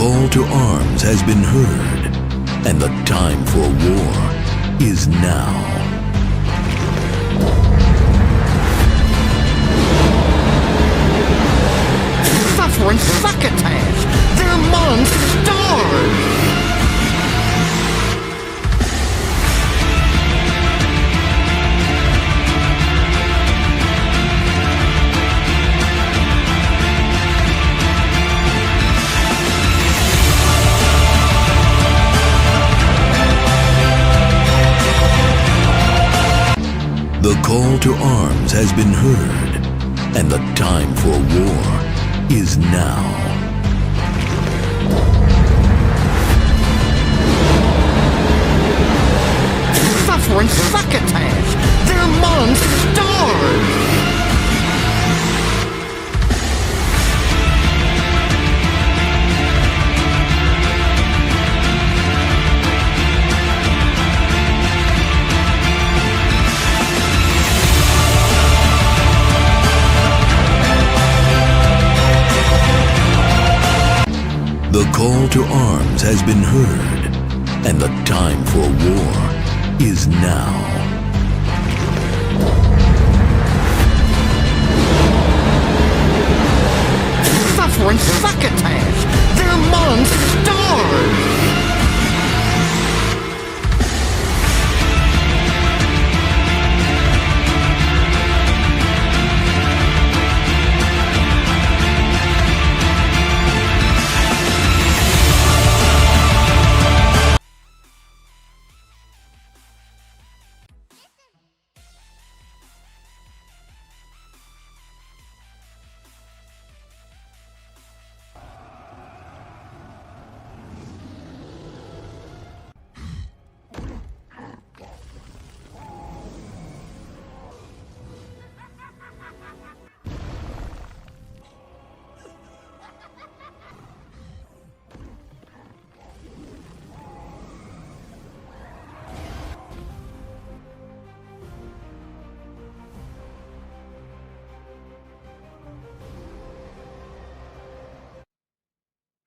call to arms has been heard, and the time for war is now. Suffering succotash! They're monsters! The call to arms has been heard, and the time for war is now. Suffering succotash! They're monsters! The call to arms has been heard, and the time for war is now. Suffering succotash! They're monsters!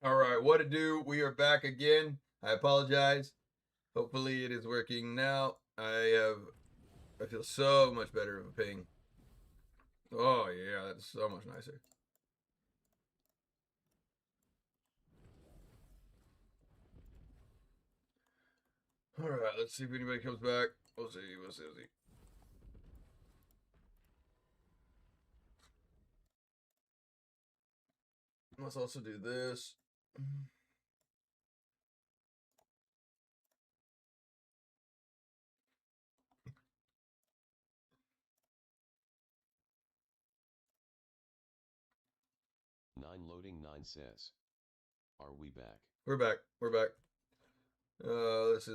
Alright, what to do? We are back again. I apologize. Hopefully it is working now. I feel so much better of a ping. Oh yeah, that's so much nicer. Alright, let's see if anybody comes back. We'll see. Let's also do this. Loading 9 says, are we back? We're back. Let's see.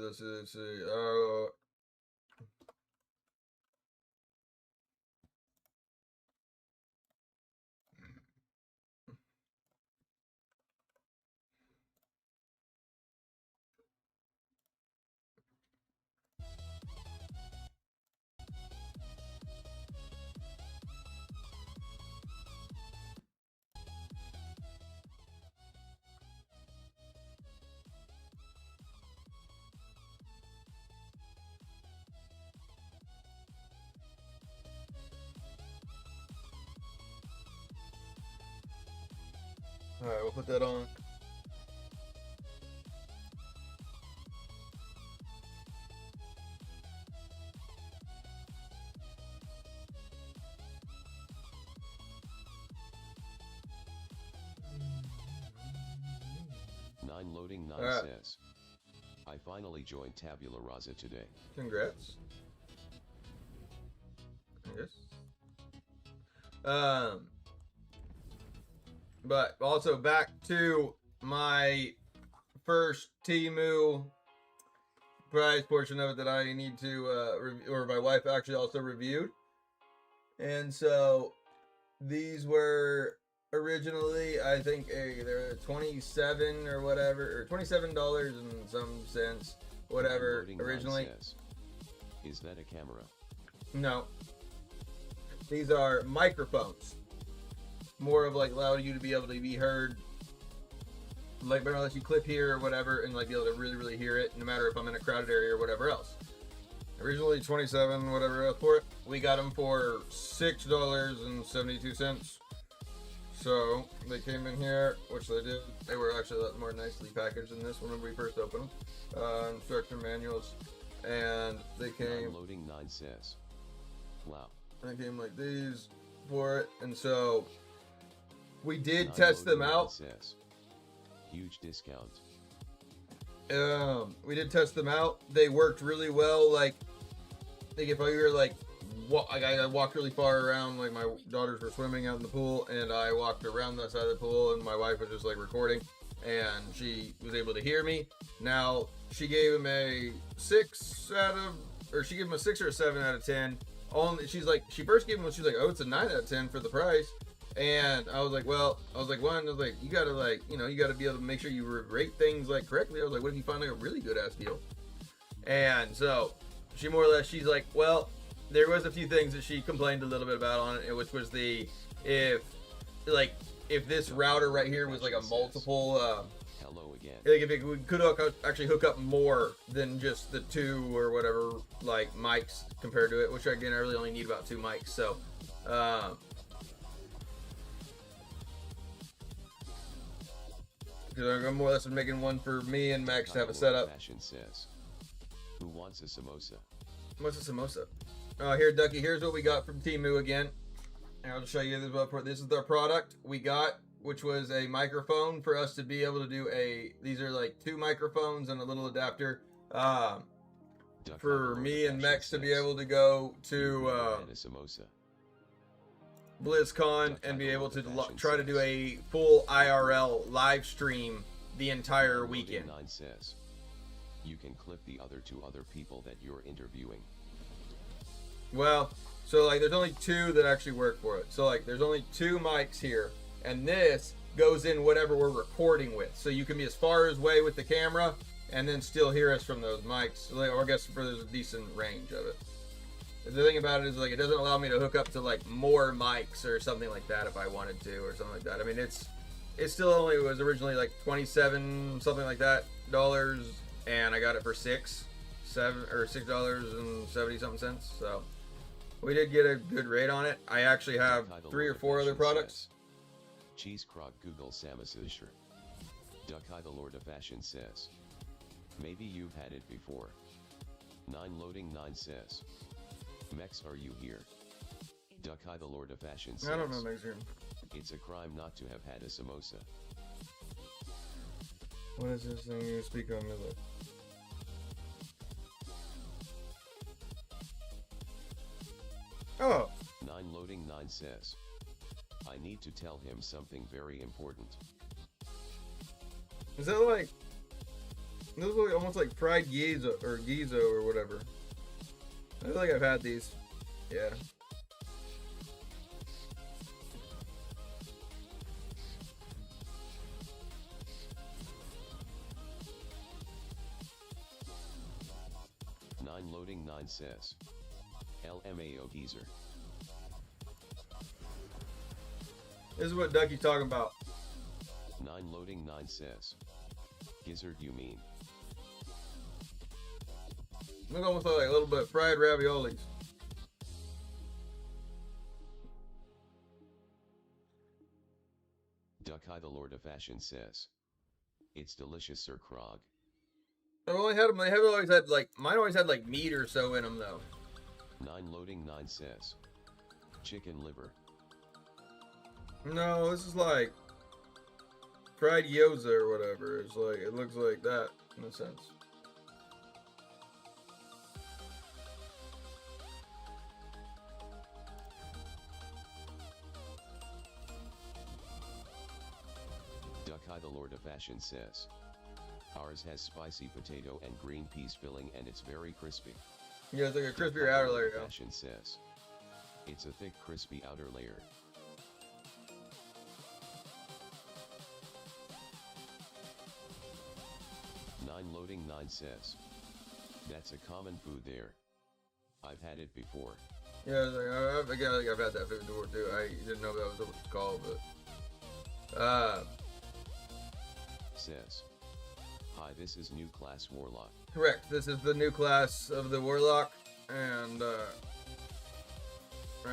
Alright, we'll put that on. Loading 9 right. says, I finally joined Tabula Rasa today. Congrats. But also back to my first Temu prize portion of it that I need to, or my wife actually also reviewed. And so these were originally, I think, they're 27 or whatever, or $27 and some cents, whatever, originally. Says, is that a camera? No. These are microphones. More of like allow you to be able to be heard like better let you clip here or whatever, and like be able to really hear it, no matter if I'm in a crowded area or whatever else. Originally 27 whatever else for it. We got them for $6.72. So they came in here, which they did. They were actually a lot more nicely packaged than this one when we first opened them. Instruction manuals, and they came. Loading 9 says. Wow. They came like these for it, and so we did test them out. Says. Huge discount. We did test them out. They worked really well. Like if I were like, I walked really far around. Like my daughters were swimming out in the pool, and I walked around that side of the pool, and my wife was just like recording, and she was able to hear me. Now she gave him a 6 or she gave him a 6 or a 7 out of 10. She's like, she first gave him, she was like, oh, it's a 9 out of 10 for the price. And I was like, well, you gotta like, you gotta be able to make sure you rate things like correctly. I was like, what if you find like a really good ass deal? And so she more or less, she's like, well, there was a few things that she complained a little bit about on it, which was if this router right here was like a multiple, hello again. like if it could actually hook up more than just the 2 or whatever like mics compared to it, which again I really only need about 2 mics. So because I'm more or less making one for me and Max to have a setup. Fashion says. Who wants a samosa? What's a samosa? Here, Ducky. Here's what we got from Temu again. And I'll show you this is their product we got, which was a microphone for us to be able to do these are like 2 microphones and a little adapter for me and Max to be able to go to BlizzCon and be able to try to do a full IRL live stream the entire weekend. 9 says. You can clip the other 2 other people that you're interviewing. Well, so like there's only 2 that actually work for it. So like there's only 2 mics here, and this goes in whatever we're recording with. So you can be as far away with the camera and then still hear us from those mics. Or I guess for there's a decent range of it. The thing about it is like it doesn't allow me to hook up to like more mics or something like that if I wanted to or something like that. I mean it still only was originally like 27 something like that dollars, and I got it for $6.70 something. So we did get a good rate on it. I actually have 3 or 4 other products. Cheese Croc Google Samusisher. Ducky the Lord of Fashion says. Maybe you've had it before. 9 loading 9 says. Mex, are you here? Ducky the Lord of Fashion says. I don't know Mex here. It's a crime not to have had a samosa. What is this thing you speak on? Oh. 9 loading 9 says. I need to tell him something very important. Is that like... This is like almost like fried gizo or whatever. I feel like I've had these. Yeah. Loading 9 says. LMAO geezer. This is what Ducky's talking about. 9 loading 9 says. Gizzard you mean? Look almost like a little bit of fried raviolis. Ducky the Lord of Fashion says. It's delicious, Sir Krog. I've only had them, they haven't always had like, mine always had like meat or so in them though. 9 loading 9 says. Chicken liver. No, this is like fried gyoza or whatever. It's like, it looks like that in a sense. Ducky the Lord of Fashion says. Ours has spicy potato and green peas filling and it's very crispy. Yeah, it's like a crispier outer layer. Fashion says. It's a thick crispy outer layer. Loading 9 says. That's a common food there. I've had it before. Yeah, I've had that food before too. I didn't know that was what it's called, but Says, hi, this is new class Warlock. Correct. This is the new class of the Warlock, and right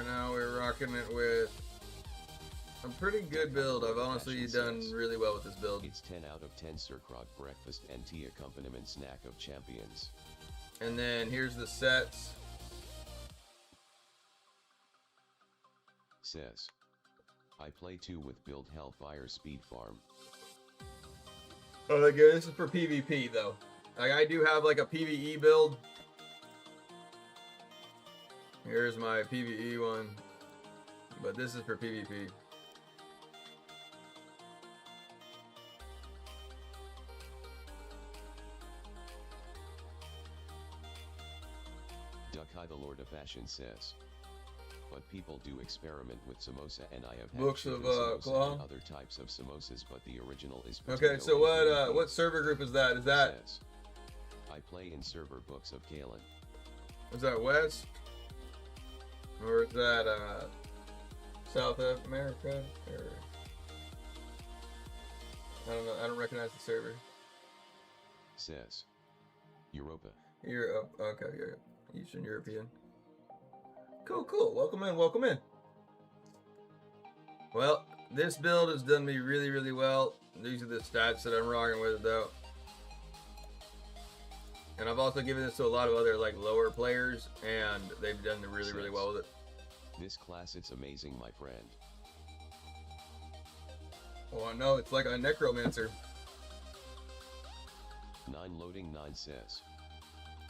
now we're rocking it with a pretty good build. I've honestly done really well with this build. It's 10 out of 10 Sir Krog breakfast and tea accompaniment snack of champions. And then here's the sets. Says, I play 2 with build Hellfire Speed Farm. Oh, okay, this is for PvP though. Like, I do have like a PvE build. Here's my PvE one, but this is for PvP. Duck the Lord of Fashion says, but people do experiment with samosa, and I have had Books of chicken samosa Claw. and other types of samosas, but the original is Okay, potato so and green what beans. server group is that? Is that Says, I play in server Books of Kalen. West? Or is that South America? Or I don't know. I don't recognize the server. Says, Europa. Europe. Okay, yeah. Eastern European. Cool, cool. Welcome in, welcome in. Well, this build has done me really, really well. These are the stats that I'm rocking with, though. And I've also given this to a lot of other, like, lower players, and they've done really, really well with it. This class, it's amazing, my friend. Oh, I know. It's like a necromancer. 9 loading 9 says,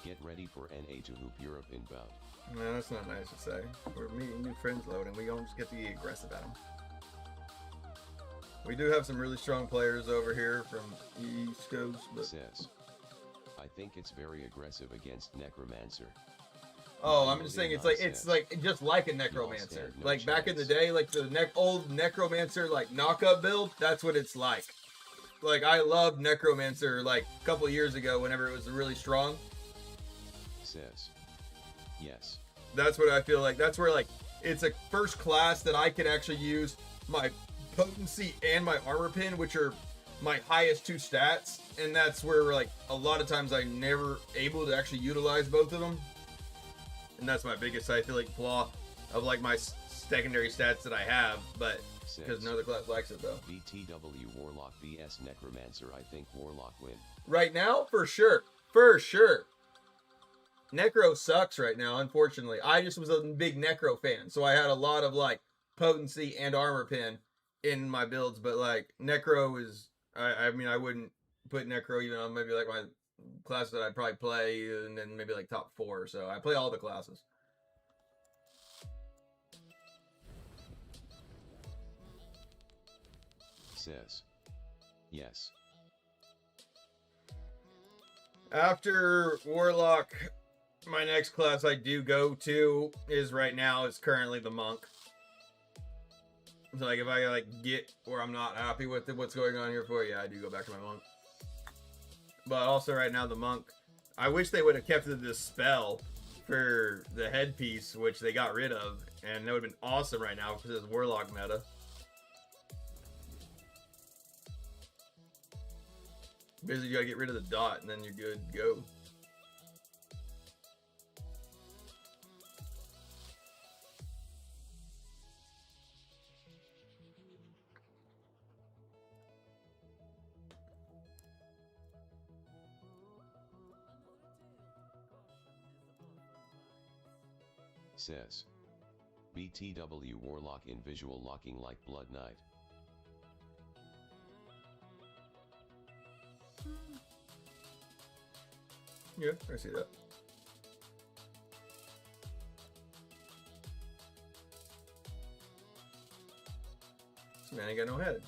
get ready for NA to hoop Europe inbound. No, that's not nice to say. We're meeting new friends loading. We don't just get to be aggressive at them. We do have some really strong players over here from East Coast, but... Says, I think it's very aggressive against Necromancer. Oh, I'm just saying it's like just like a necromancer. No like back in the chance. day, like the old necromancer like knockup build. That's what it's like. Like I loved necromancer like a couple years ago whenever it was really strong. Says, yes. That's what I feel like. That's where like it's a first class that I can actually use my potency and my armor pin, which are my highest 2 stats, and that's where like a lot of times I'm never able to actually utilize both of them. And that's my biggest, I feel like, flaw of like my secondary stats that I have, but because no other class likes it though. BTW Warlock vs Necromancer, I think Warlock win. Right now, for sure. For sure. Necro sucks right now, unfortunately. I just was a big Necro fan, so I had a lot of like potency and armor pin in my builds, but like Necro is, I mean, I wouldn't put Necro even on maybe like my classes that I'd probably play, and then maybe like top 4. So I play all the classes. Says, yes. After Warlock, my next class I do go to is right now is currently the Monk. So like if I like get where I'm not happy with what's going on here for, yeah, I do go back to my Monk. But also right now the Monk, I wish they would have kept the spell for the headpiece, which they got rid of, and that would have been awesome right now because it's Warlock meta. Basically, you gotta get rid of the dot, and then you're good to go. Says, BTW Warlock in visual locking like Blood Knight. Yeah, I see that. This man ain't got no head.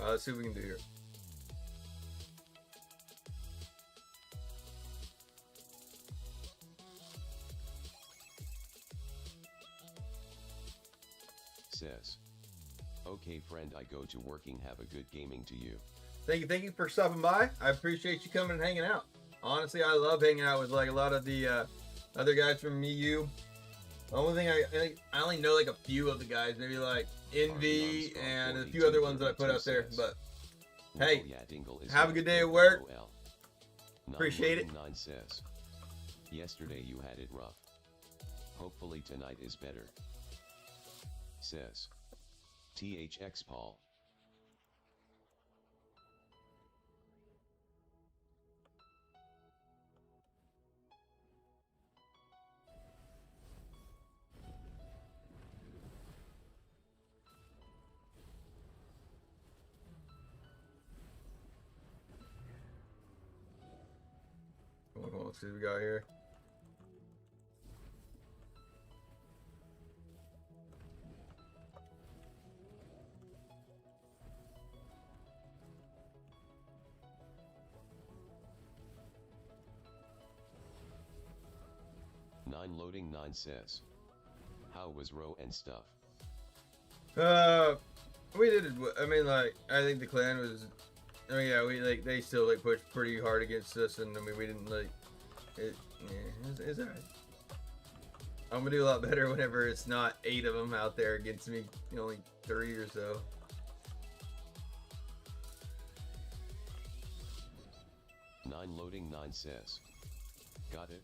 Let's see what we can do here. Says, okay friend, I go to working, have a good gaming to you. thank you for stopping by. I appreciate you coming and hanging out. Honestly, I love hanging out with like a lot of the other guys from EU. The only thing I only know like a few of the guys, maybe like Envy and a few other ones that I put out there. But hey, have a good day at work. Appreciate it. 9 says, yesterday you had it rough. Hopefully tonight is better. Says THX Paul. Let's see what we got here. Loading 9 says, how was row and stuff? We did it. I mean, like, I think the clan was. I mean, yeah, we like they still like pushed pretty hard against us, and I mean, we didn't like it. Yeah, it's alright. I'm gonna do a lot better whenever it's not 8 of them out there against me, only 3 or so. Loading 9 says, got it.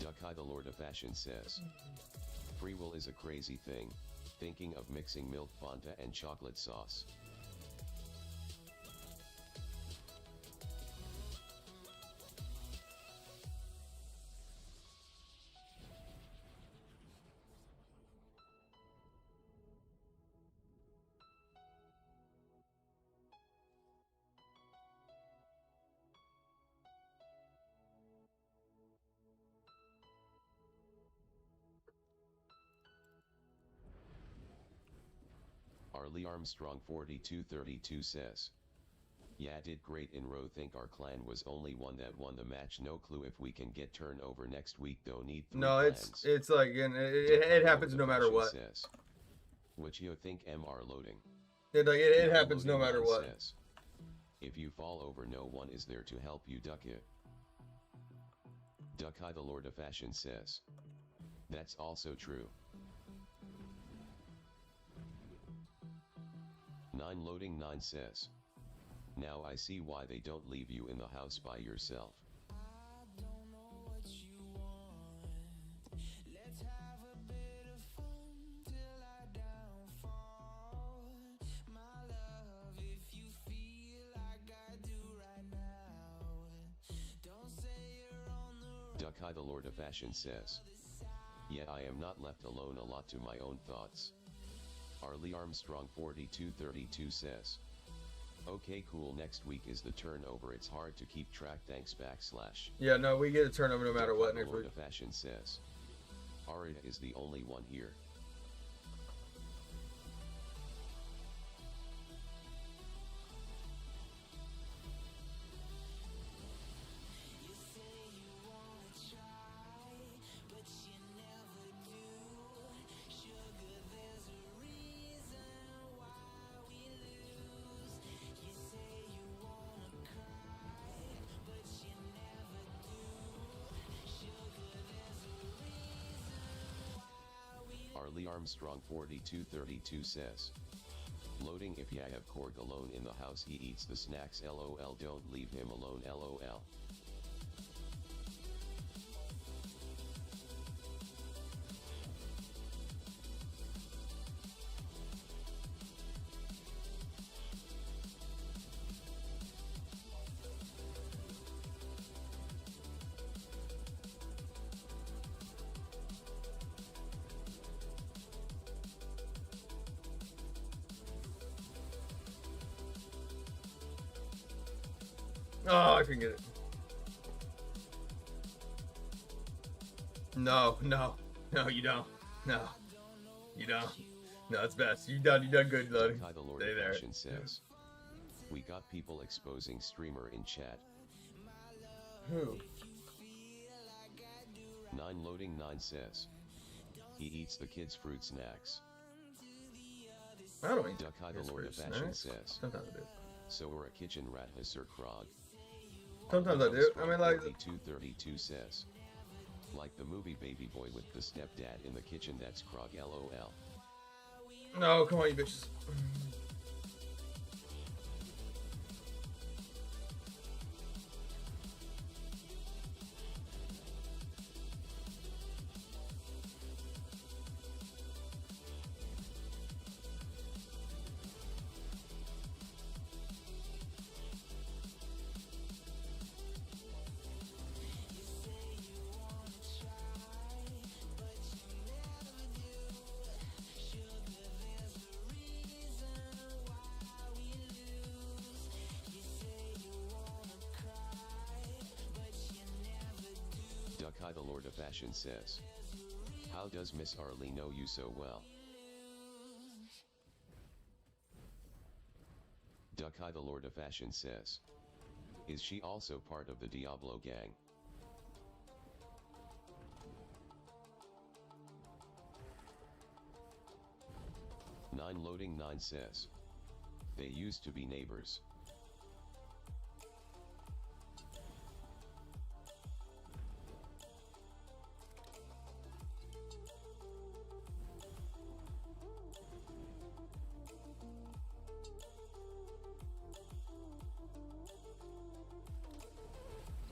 Duck the Lord of Fashion says, free will is a crazy thing, thinking of mixing milk Fanta and chocolate sauce. Lee Armstrong 4232 says, yeah, did great in row. Think our clan was only one that won the match. No clue if we can get turnover next week though. Need 3 No, plans. it's like it happens no matter what. Says, what you think MR loading? It happens no matter what. Says, if you fall over, no one is there to help you duck it. Duck the Lord of Fashion says, that's also true. 9 says, now I see why they don't leave you in the house by yourself. Duck the Lord of Fashion says, yeah, I am not left alone a lot to my own thoughts. Lee Armstrong 4232 says, okay, cool, next week is the turnover. It's hard to keep track. Thanks /. Yeah, no, we get a turnover no matter what next week. Lord of Fashion says, Aria is the only one here. Lee Armstrong 4232 says, loading, if you have Korg alone in the house, he eats the snacks. LOL, don't leave him alone. LOL. Oh, I can get it. No, no, no, you don't. No, you don't. No, it's best. You done good, buddy. Duck the Lord Stay of there. Fashion says, we got people exposing streamer in chat. Who? 9 loading 9 says, he eats the kids' fruit snacks. I don't eat Duck the his Lord of fruit Fashion snacks. says, Sometimes I do. so we're a kitchen rat has Sir Krog. Sometimes I do. I mean, like, 3232 says, like the movie Baby Boy with the stepdad in the kitchen, that's Krog LOL. no, come on, you bitches. Duck the Lord of Fashion says, how does Miss Arlie know you so well? Duck the Lord of Fashion says, is she also part of the Diablo gang? Nine loading 9 says, they used to be neighbors.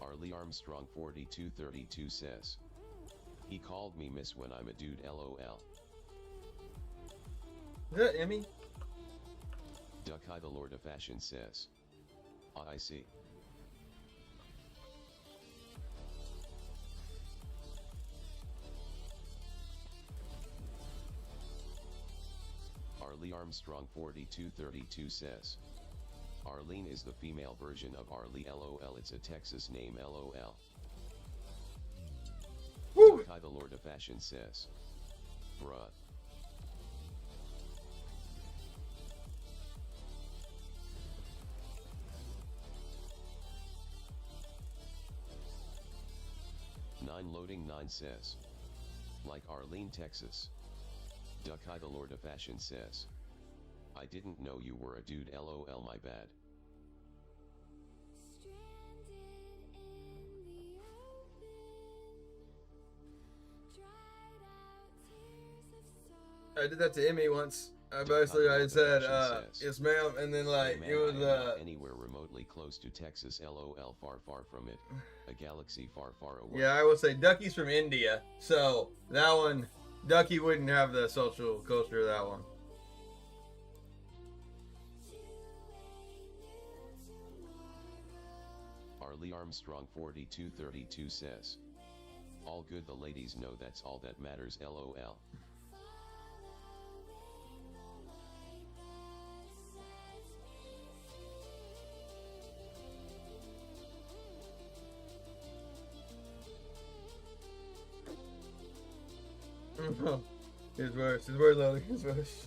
Arlie Armstrong 4232 says, he called me miss when I'm a dude LOL. Is that Emmy? Duck the Lord of Fashion says, I see. Arlie Armstrong 4232 says, Arlene is the female version of Arlie LOL, it's a Texas name LOL. Woo! Duck the Lord of Fashion says, bruh. Nine loading 9 says, like Arlene, Texas. Duck the Lord of Fashion says, I didn't know you were a dude LOL, my bad. I did that to Emmy once. Basically, I said, yes ma'am, and then like, hey, man, it was, anywhere remotely close to Texas LOL, far far from it. A galaxy far far away. yeah, I will say Ducky's from India, so that one, Ducky wouldn't have the social culture of that one. Arlie Armstrong 4232 says, all good, the ladies know that's all that matters LOL. His worse, loading, his worse.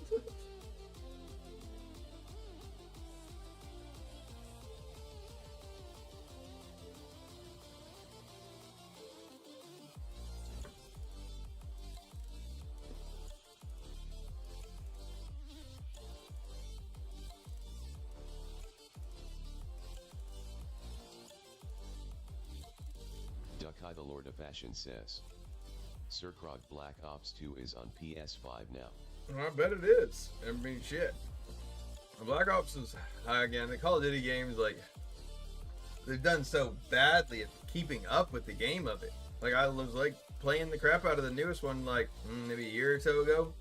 Duck the Lord of Fashion says, Sir Krog Black Ops 2 is on PS5 now. I bet it is. I mean, shit. Black Ops is high again. The Call of Duty games, like, they've done so badly at keeping up with the game of it. Like, I was like playing the crap out of the newest one, like maybe a year or so ago,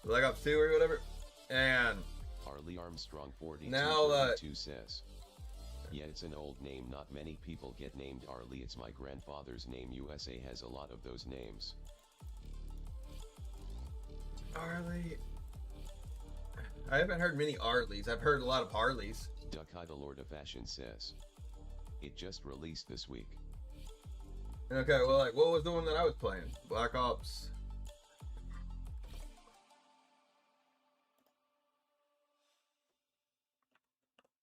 Black Ops 2 or whatever. And Arlie Armstrong 42 says, yeah, it's an old name. Not many people get named Arlie. It's my grandfather's name. USA has a lot of those names. Arlie. I haven't heard many Arlies. I've heard a lot of Harleys. Duck the Lord of Fashion says, It just released this week. Okay, well, like, what was the one that I was playing? Black Ops.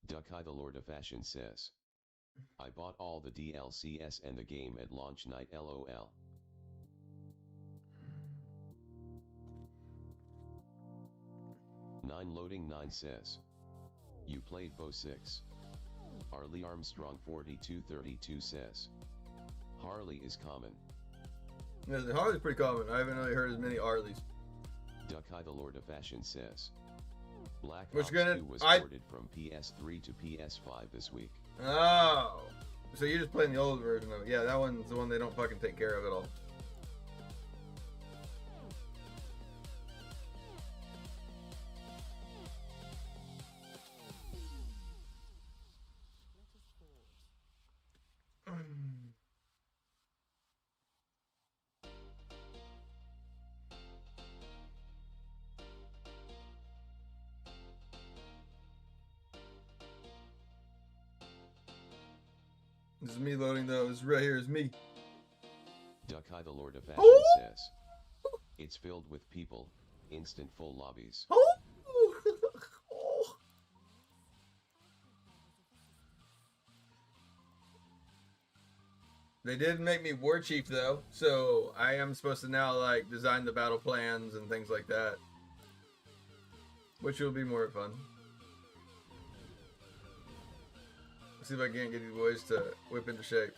Duck-Eye the Lord of Fashion says, I bought all the DLCs and the game at launch night LOL. Nine loading 9 says, you played Bo 6. Harley Armstrong 4232 says, Harley is common. Yeah, the Harley's pretty common. I haven't really heard as many Harleys. Duck-Eye the Lord of Fashion says, Black Which Ops gonna- 2 was I- ported from PS3 to PS5 this week. Oh. So you're just playing the old version of it. Yeah, that one's the one they don't fucking take care of at all. This is me loading though. This right here is me. Duck-Eye the Lord of Fashion Oh! says, it's filled with people, instant full lobbies. Oh! They did make me war chief though, so I am supposed to now like design the battle plans and things like that, which will be more fun. Let's see if I can't get these boys to whip into shape.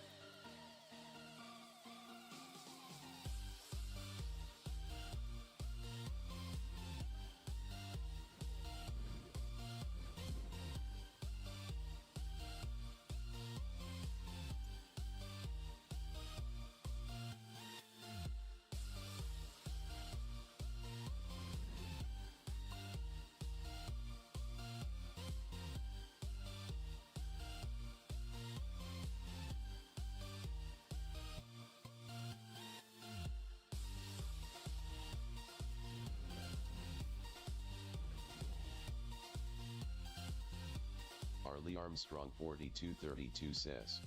Harley Armstrong 4232 says,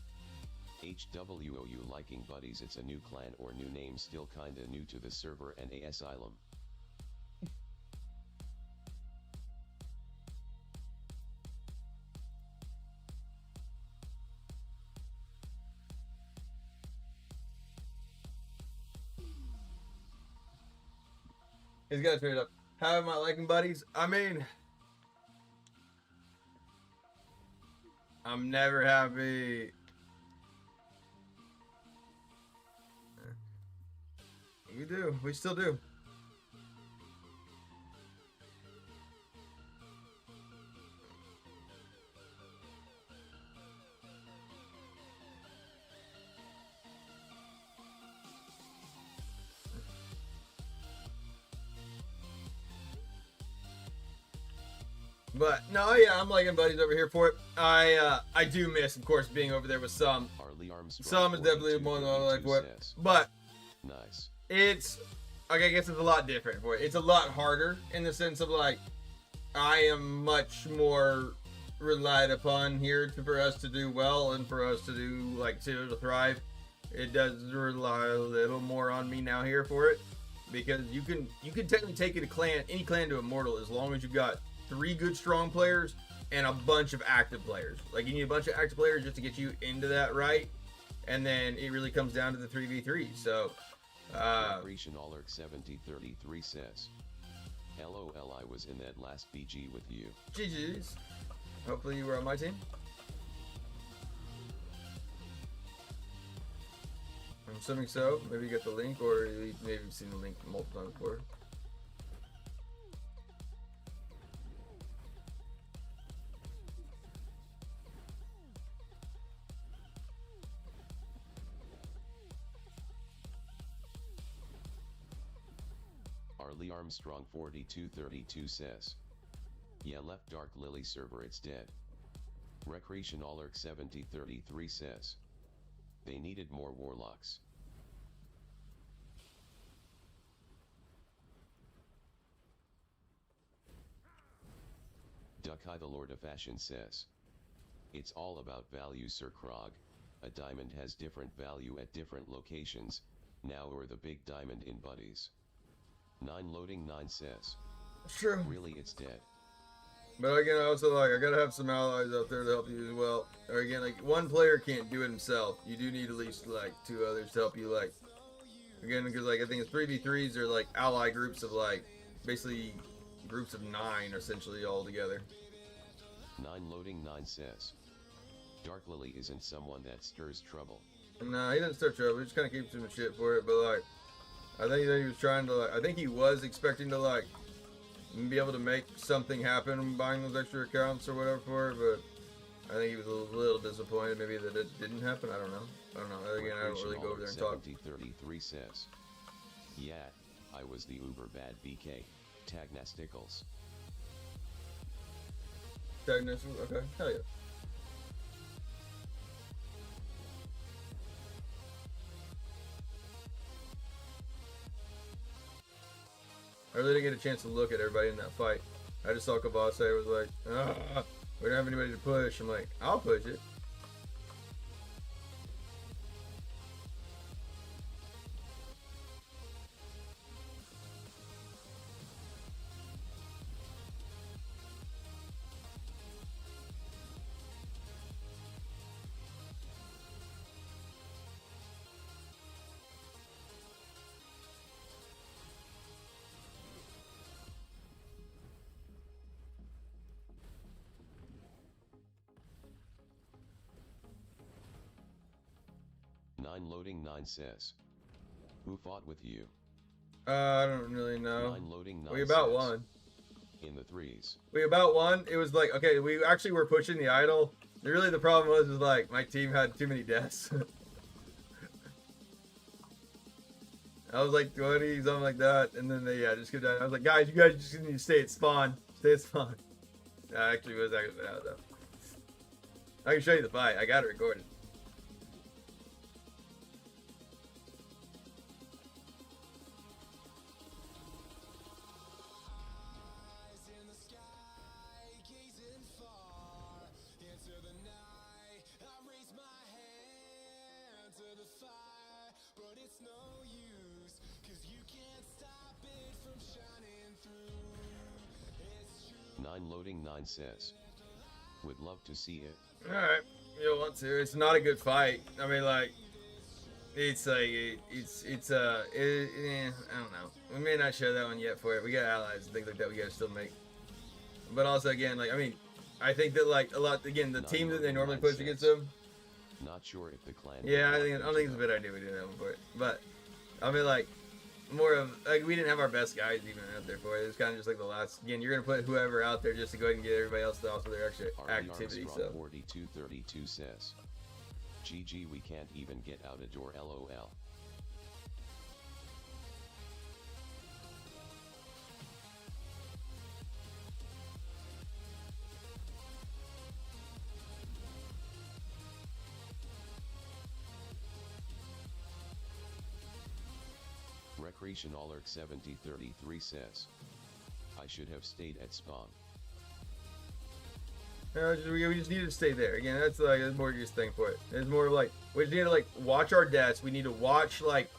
HWOU liking buddies, it's a new clan or new name, still kinda new to the server and a asylum. He's got to turn it up. How am I liking buddies? I mean, I'm never happy. We do. We still do. But no, yeah, I'm liking buddies over here for it. I do miss, of course, being over there with some. Harley Armstrong Some is definitely more than I like for it. says, But nice. it's, okay, I guess it's a lot different for it. It's a lot harder in the sense of like, I am much more relied upon here for us to do well and for us to do like to thrive. It does rely a little more on me now here for it, because you can technically take it any clan to immortal as long as you've got 3 good strong players and a bunch of active players. Like, you need a bunch of active players just to get you into that right, and then it really comes down to the 3v3. So Recreation Alert 7033 says, LOL, I was in that last BG with you. GG's. Hopefully you were on my team. I'm assuming so. Maybe you get the link, or maybe you've seen the link multiple times before. Harley Armstrong 4232 says, yeah, left Dark Lily server, it's dead. Recreation Alert 7033 says, they needed more warlocks. Duck-Eye the Lord of Fashion says, It's all about value, Sir Krog. A diamond has different value at different locations. Now we're the big diamond in buddies. 9 loading 9 says. True. Really, it's dead. But again, I also like, I gotta have some allies out there to help you as well. Or again, like, one player can't do it himself. You do need at least, like, 2 others to help you, like, again, because, like, I think it's 3v3s are, like, ally groups of, like, basically groups of 9, essentially, all together. 9 loading 9 says. Dark Lily isn't someone that stirs trouble. Nah, he didn't start trouble. He just kind of keeps him shit for it. But, like, I think that he was trying to, like, I think he was expecting to, like, be able to make something happen buying those extra accounts or whatever for it, but I think he was a little disappointed maybe that it didn't happen. I don't know. Again, I don't really go over there and talk. 7033 says. Yeah, I was the uber bad BK. Tag Nastickles. Okay, hell yeah. I really didn't get a chance to look at everybody in that fight. I just saw Kavase was like, we don't have anybody to push. I'm like, I'll push it. Loading 9 says. Who fought with you? I don't really know. 9 loading 9 we about says. won. In the 3s. We about won. It was like, okay, we actually were pushing the idol. Really the problem was like my team had too many deaths. I was like 20, something like that, and then they just go down. I was like, guys, you guys just need to stay at spawn. Stay at spawn. I actually was actually out though. I can show you the fight. I got it recorded. Loading 9 says. Would love to see it. Alright, you'll want to. It's not a good fight. I mean, like, it's like, I don't know. We may not show that one yet for it. We got allies and things like that we gotta still make. But also, again, like, I mean, I think that, like, a lot, again, the team that they normally push against them. Not sure if the clan. Yeah, I don't think it's a bad idea we do that one for it. But, I mean, like, more of, like, we didn't have our best guys even out there for it. It was kind of just like the last, again, you're going to put whoever out there just to go ahead and get everybody else to also their extra activity, so. 4232 says. GG, we can't even get out a door, LOL. Recreation Alert 7033 says. I should have stayed at spawn. No, we just need to stay there. Again, that's like, that's more just thing for it. It's more like, we just need to like watch our deaths. We need to watch like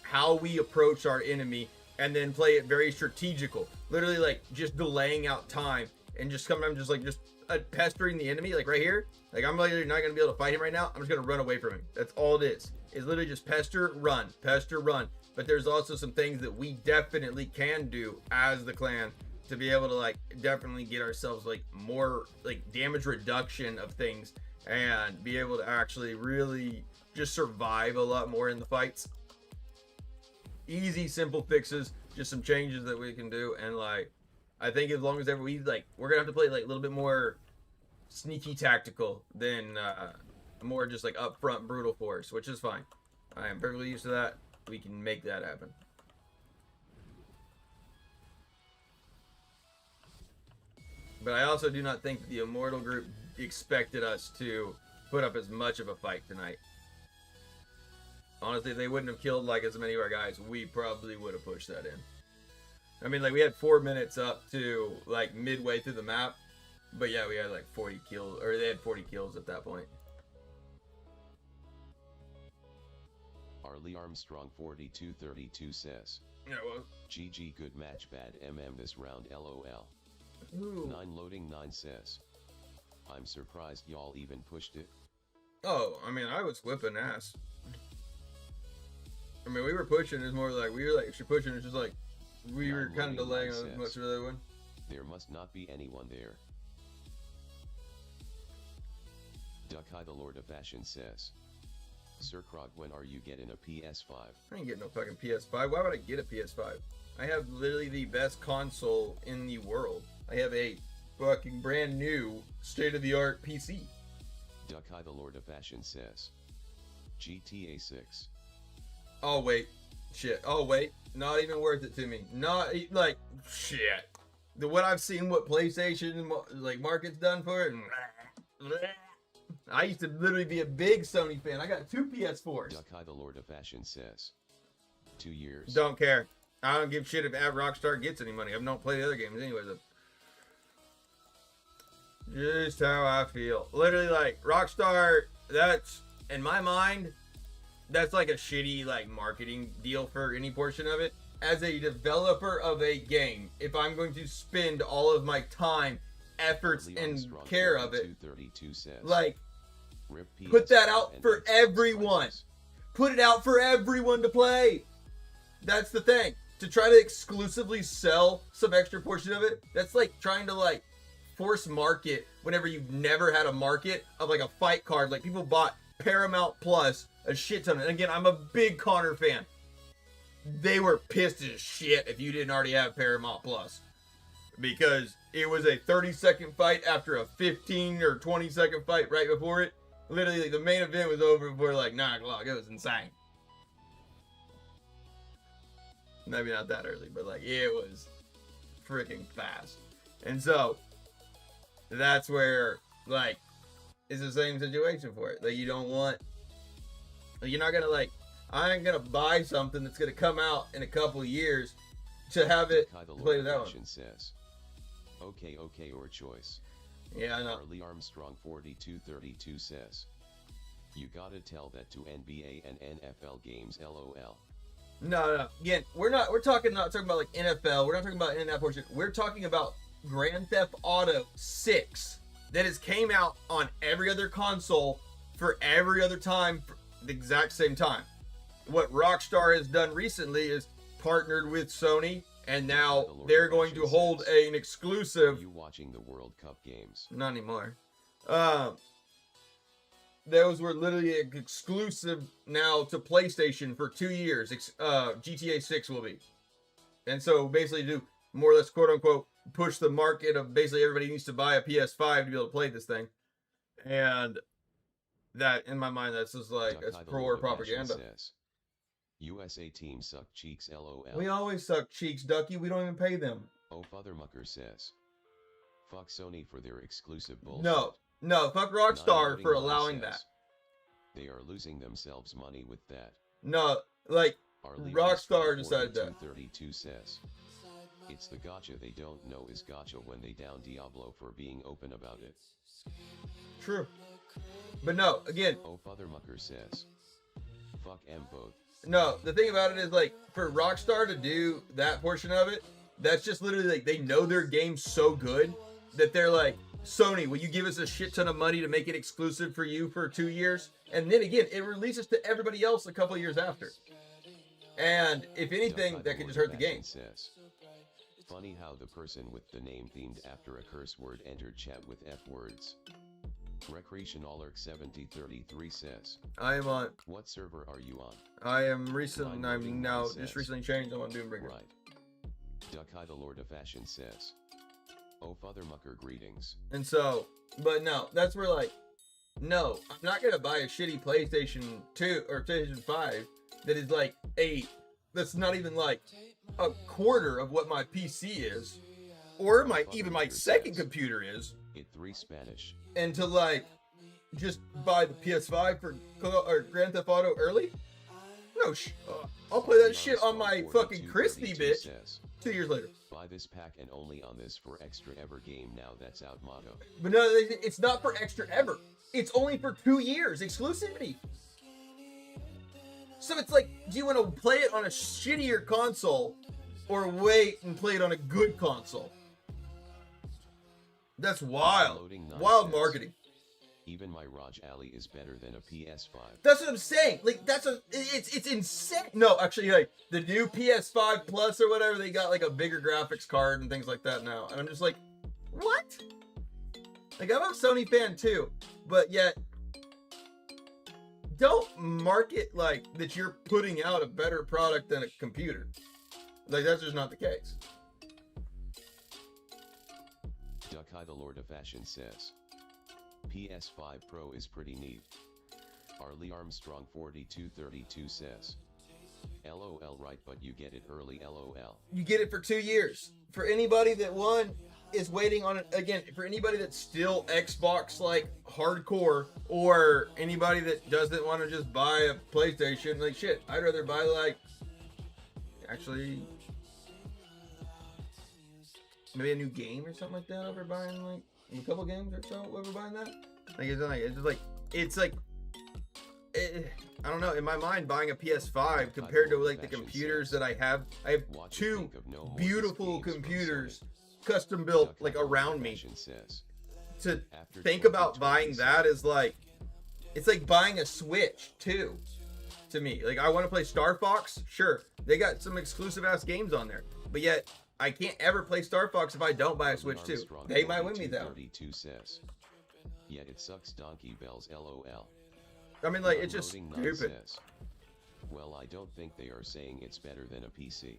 how we approach our enemy and then play it very strategical. Literally like just delaying out time and just sometimes just pestering the enemy, like right here. Like I'm literally not gonna be able to fight him right now. I'm just gonna run away from him. That's all it is. It's literally just pester, run, pester, run. But there's also some things that we definitely can do as the clan to be able to like definitely get ourselves like more like damage reduction of things and be able to actually really just survive a lot more in the fights. Easy, simple fixes, just some changes that we can do. And like, I think as long as ever we're gonna have to play like a little bit more sneaky tactical than more just like upfront brutal force, which is fine. I am perfectly used to that. We can make that happen. But I also do not think that the Immortal group expected us to put up as much of a fight tonight. Honestly, if they wouldn't have killed like as many of our guys, we probably would have pushed that in. I mean, like we had 4 minutes up to like midway through the map, But yeah, we had like 40 kills, or they had 40 kills at that point. Arlie Armstrong 4232 says, Yeah, well, GG good match bad this round LOL. ooh. 9 loading 9 says, I'm surprised y'all even pushed it. Oh, I mean, I was whipping ass. I mean, we were pushing. It's more like we were like actually pushing. It's just like we were kind of delaying on as much as the other one. There must not be anyone there. Duck-Eye the Lord of Fashion says, Sir Krog, when are you getting a PS5? I ain't getting no fucking PS5. Why would I get a PS5? I have literally the best console in the world. I have a fucking brand new state-of-the-art PC. Duck-Eye the Lord of Fashion says, GTA 6. Oh wait, shit. Oh wait, not even worth it to me. Not like shit. What I've seen, what PlayStation like market's done for it. I used to literally be a big Sony fan. I got 2 PS4s. Duck-Eye the Lord of Fashion says, 2 years. Don't care. I don't give shit if Rockstar gets any money. I don't play the other games anyway. Just how I feel. Literally, like Rockstar. That's in my mind. That's like a shitty like marketing deal for any portion of it. As a developer of a game, if I'm going to spend all of my time, efforts, and care of it, like put that out for everyone. Put it out for everyone to play. That's the thing. To try to exclusively sell some extra portion of it, that's like trying to like force market whenever you've never had a market of like a fight card. Like people bought Paramount Plus a shit ton. And again, I'm a big Connor fan. They were pissed as shit if you didn't already have Paramount Plus. Because it was a 30-second fight after a 15 or 20-second fight right before it. Literally, like, the main event was over before like 9 o'clock. It was insane. Maybe not that early, but like it was freaking fast. And so that's where like it's the same situation for it. Like you don't want, like, you're not gonna like, I ain't gonna buy something that's gonna come out in a couple of years to have it play with that one. Says, okay, or choice. Yeah, I know. Arlie Armstrong 4232 says, you gotta tell that to NBA and NFL games LOL. No. Again, not talking about like NFL. We're not talking about in that portion. We're talking about Grand Theft Auto 6 that has came out on every other console for every other time for the exact same time. What Rockstar has done recently is partnered with Sony, and now they're going to hold an exclusive. Are you watching the World Cup games? Not anymore. Those were literally exclusive now to PlayStation for 2 years. GTA 6 will be. And so basically do more or less quote unquote push the market of basically everybody needs to buy a PS5 to be able to play this thing. And that, in my mind, that's just like, that's pro propaganda. Says, USA team suck cheeks LOL. We always suck cheeks, Ducky. We don't even pay them. Oh, Fathermucker says, fuck Sony for their exclusive bullshit. No, fuck Rockstar for allowing that. They are losing themselves money with that. No, like, Arlie Rockstar decided that. 32 says, it's the gotcha they don't know is gotcha when they down Diablo for being open about it. True. But no, again. Oh, Fathermucker says, fuck M both. No, the thing about it is, like, for Rockstar to do that portion of it, that's just literally, like, they know their game so good that they're like, Sony, will you give us a shit ton of money to make it exclusive for you for 2 years? And then again, it releases to everybody else a couple of years after. And if anything, that could just hurt the game. Says, funny how the person with the name themed after a curse word entered chat with F words. Recreationalerk 7033 says, I am on. What server are you on? I am recently. I'm now just recently changed. I'm on Doombreaker. Right. Duck-Eye the Lord of Fashion says, oh, Fathermucker, greetings. And so, but no, that's where like, no, I'm not gonna buy a shitty PlayStation 2 or PlayStation 5 that is like that's not even like a quarter of what my PC is, or even my second computer is. It 3 Spanish. And to like, just buy the PS5 for or Grand Theft Auto early? No, I'll play that shit on my fucking crispy bitch 2 years later. Buy Buy this pack and only on this for extra ever game now that's out motto. But no, it's not for extra ever. It's only for 2 years exclusivity. So it's like, do you want to play it on a shittier console or wait and play it on a good console? That's wild. Wild marketing. Even my Raj Alley is better than a PS5. That's what I'm saying. Like, it's insane. No, actually, like, the new PS5 Plus or whatever, they got, like, a bigger graphics card and things like that now. And I'm just like, what? Like, I'm a Sony fan, too. But yet, don't market, like, that you're putting out a better product than a computer. Like, that's just not the case. Duckai the Lord of Fashion says, PS5 Pro is pretty neat. Arlie Armstrong 4232 says, LOL right, but you get it early LOL. You get it for 2 years. For anybody that is waiting on it, again, for anybody that's still Xbox like hardcore, or anybody that doesn't want to just buy a PlayStation, like shit, I'd rather buy like, actually, maybe a new game or something like that over buying like a couple games or so over buying that. I don't know, in my mind, buying a PS5 compared to like the computers that I have 2 beautiful computers custom built like around me. To think about buying that is like, it's like buying a Switch too, to me. Like, I want to play Star Fox, sure, they got some exclusive ass games on there, but yet I can't ever play Star Fox if I don't buy a Switch 2. They might win me though. Says, yet it sucks donkey bells LOL. I mean, like, it's just stupid. Says, well, I don't think they are saying it's better than a PC.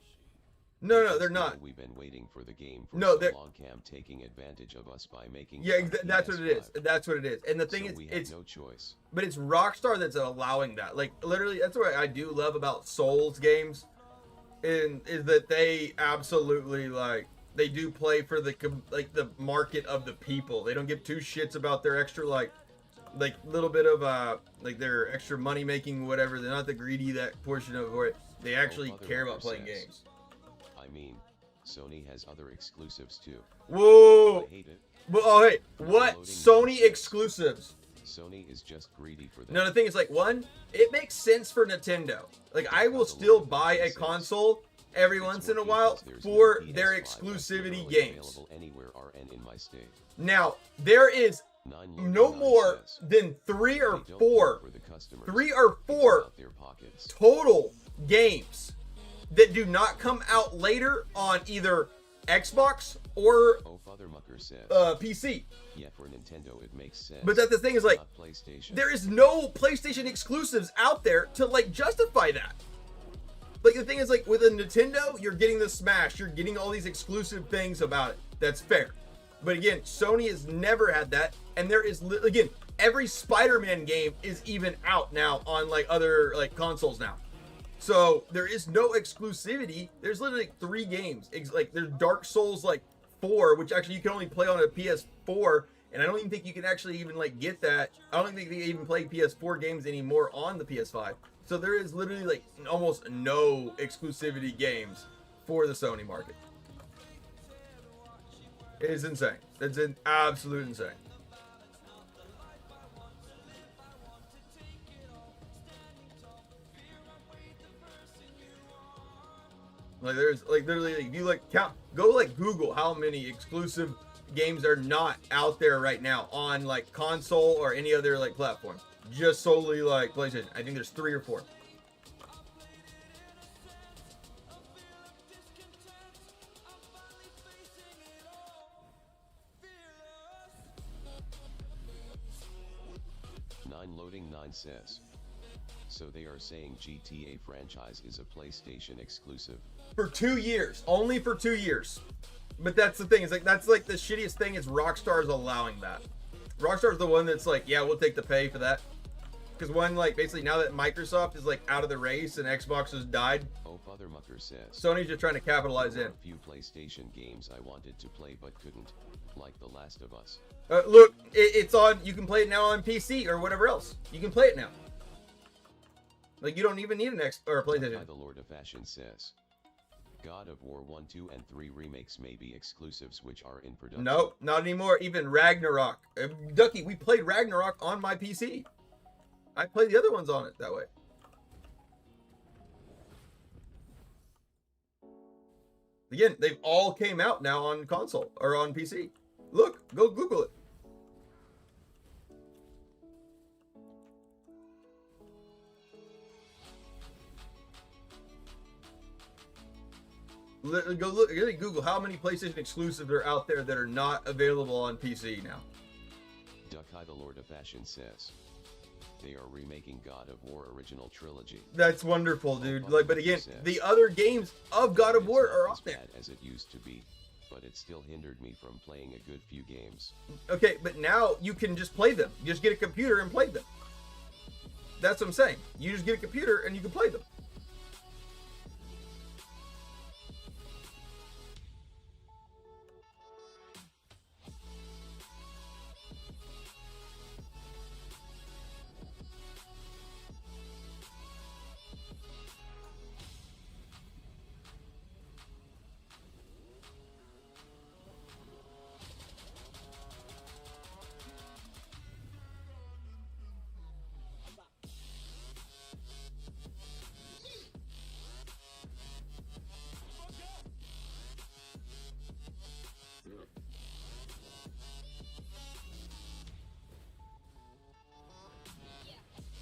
No, they're not. We've been waiting for the game for so long. Cam taking advantage of us by making. Yeah, that's what it is. That's what it is. And the thing is, it's no choice. But it's Rockstar that's allowing that. Like, literally, that's what I do love about Souls games, is that they absolutely, like, they do play for the market of the people. They don't give 2 shits about their extra like little bit of like their extra money making, whatever. They're not the greedy that portion of it. They actually care about playing games. I mean, Sony has other exclusives too. Whoa! I hate it. But, oh, hey, what Sony exclusives? Sony is just greedy for that. No, the thing is, like, one, it makes sense for Nintendo. Like, I will still buy a console every once in a while for their exclusivity games. Anywhere RN in my state. Now, there is no more than 3 or 4 total games that do not come out later on either Xbox or PC. Yeah, for Nintendo it makes sense. But that's the thing, is like, there is no PlayStation exclusives out there to like justify that. Like, the thing is, like, with a Nintendo, you're getting the Smash, you're getting all these exclusive things about it. That's fair. But again, Sony has never had that, and there is, again, every Spider-Man game is even out now on like other like consoles now. So there is no exclusivity. There's literally 3 games. Like, there's Dark Souls like 4, which actually you can only play on a PS4, and I don't even think you can actually even like get that. I don't think they even play PS4 games anymore on the PS5. So there is literally like almost no exclusivity games for the Sony market. It is insane. It's an absolute insane. Like, there's like literally, like, you like count, go like Google how many exclusive games are not out there right now on like console or any other like platform, just solely like PlayStation. I think there's 3 or 4. Loading 9 says, so they are saying GTA franchise is a PlayStation exclusive for 2 years, only for 2 years. But that's the thing, it's like, that's like the shittiest thing, is Rockstar's allowing that. Rockstar's the one that's like, yeah, we'll take the pay for that. Because one, like, basically now that Microsoft is like out of the race and Xbox has died, Father Mucker says, Sony's just trying to capitalize in. A few PlayStation games I wanted to play but couldn't, like The Last of Us. Look, it's on, you can play it now on PC or whatever else. You can play it now. Like, you don't even need an X or a PlayStation. The Lord of Fashion says, God of War 1, 2, and 3 remakes may be exclusives which are in production. Nope, not anymore. Even Ragnarok. Ducky, we played Ragnarok on my PC. I played the other ones on it that way. Again, they've all came out now on console or on PC. Look, go Google it. Go look, really Google how many PlayStation exclusives are out there that are not available on PC now. Ducky the Lord of Fashion says they are remaking God of War original trilogy. That's wonderful, dude. Like, but again, the other games of God of War are off there. Bad as it used to be, but it still hindered me from playing a good few games. Okay, but now you can just play them. You just get a computer and play them. That's what I'm saying. You just get a computer and you can play them.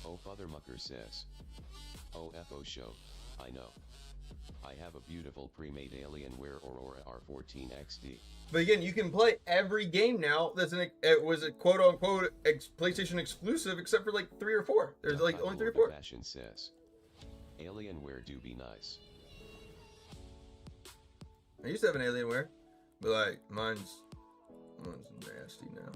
Oh, Father Mucker says, OFO show, I know. I have a beautiful pre-made Alienware Aurora R14 XD. But again, you can play every game now that's it was a quote-unquote PlayStation exclusive except for like 3 or 4. There's like only 3 or 4. Fashion says, Alienware do be nice. I used to have an Alienware, but like mine's nasty now.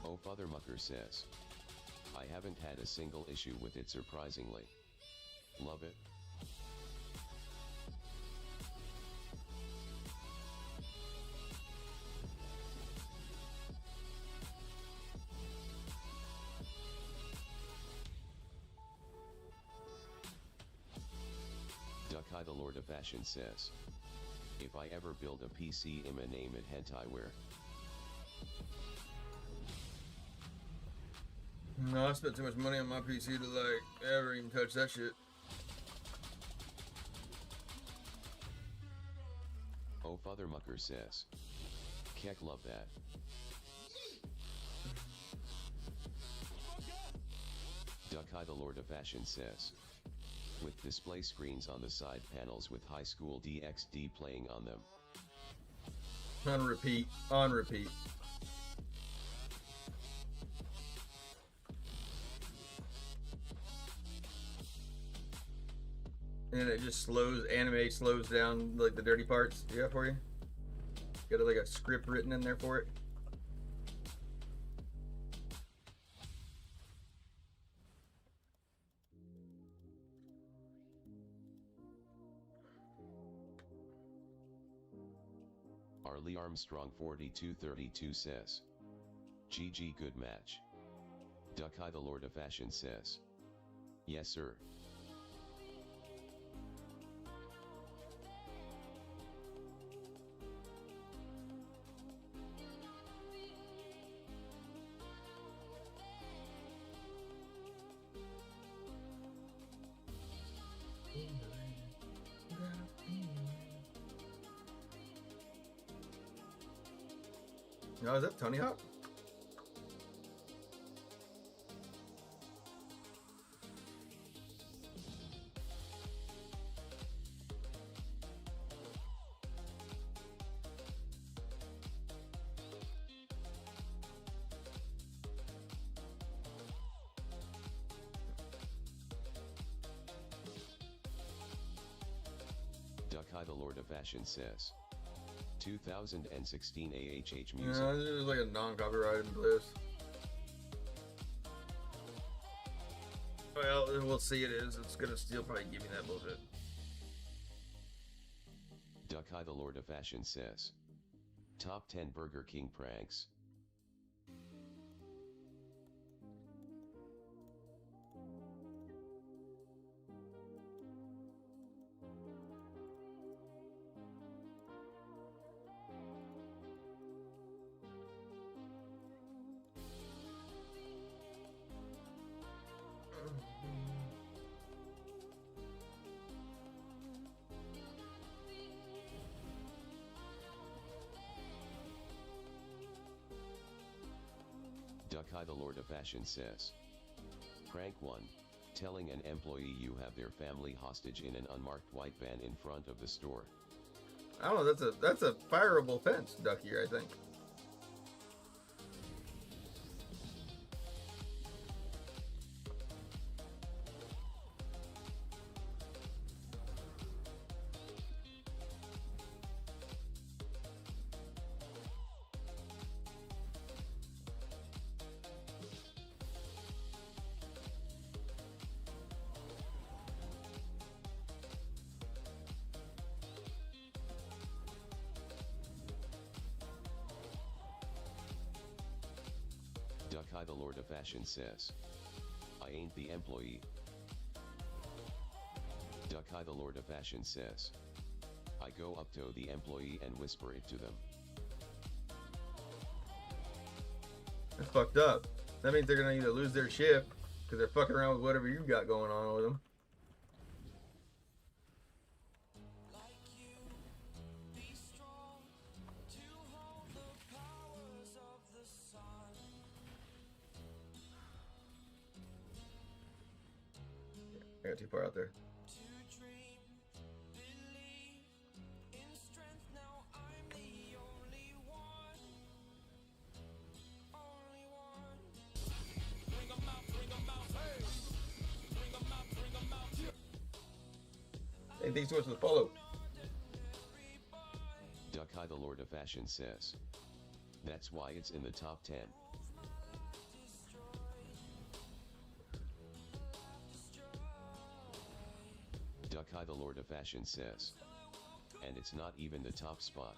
Oh, Father Mucker says, I haven't had a single issue with it surprisingly. Love it. Ducky the Lord of Fashion says, if I ever build a PC, I'ma name it Hentaiware. No, I spent too much money on my PC to like ever even touch that shit. Oh, Father Mucker says, Keck love that. Ducky the Lord of Fashion says, with display screens on the side panels with high school DXD playing on them. On repeat, on repeat. And it just anime slows down like the dirty parts. Yeah, for you. Got like a script written in there for it. Arlie Armstrong 4232 says, GG good match. Ducky the Lord of Fashion says, yes sir. No, is that Tony Hawk? Ducky the Lord of Fashion says, 2016 AHH music. No, this is like a non-copyrighted bliss. Well, we'll see it is. It's gonna still probably give me that bullshit. Ducky the Lord of Fashion says, top 10 Burger King pranks. Duckai the Lord of Fashion says. Prank 1. Telling an employee you have their family hostage in an unmarked white van in front of the store. I don't know, that's a fireable offense, Ducky, I think. Duckai the Lord of Fashion says. I ain't the employee. Duckai the Lord of Fashion says. I go up to the employee and whisper it to them. That's fucked up. That means they're gonna either lose their shift because they're fucking around with whatever you got going on with them. I got too far out there. Hey, thanks so much for the follow. Duckai the Lord of Fashion says. That's why it's in the top 10. Duckai the Lord of Fashion says. And it's not even the top spot.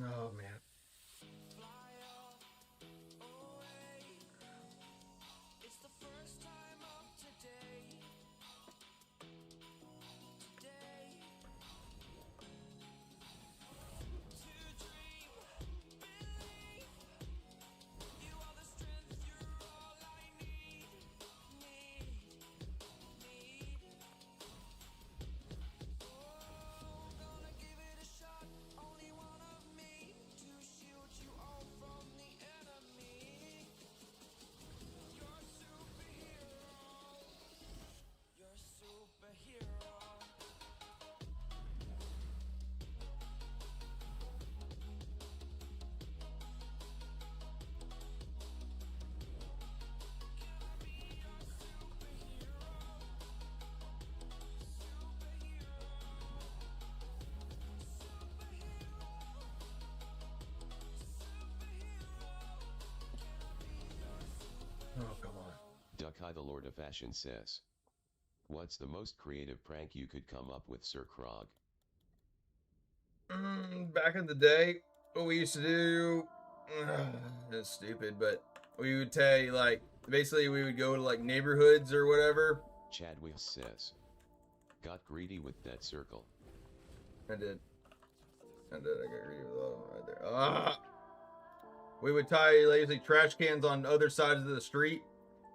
Oh man. Oh, come on. Duckai the Lord of Fashion says. What's the most creative prank you could come up with, Sir Krog? Back in the day, what we used to do, it's stupid, but we would take, like, basically we would go to, like, neighborhoods or whatever. Chadwick says. Got greedy with that circle. I did. I got greedy with all of them right there. Ah! We would tie, basically, trash cans on other sides of the street,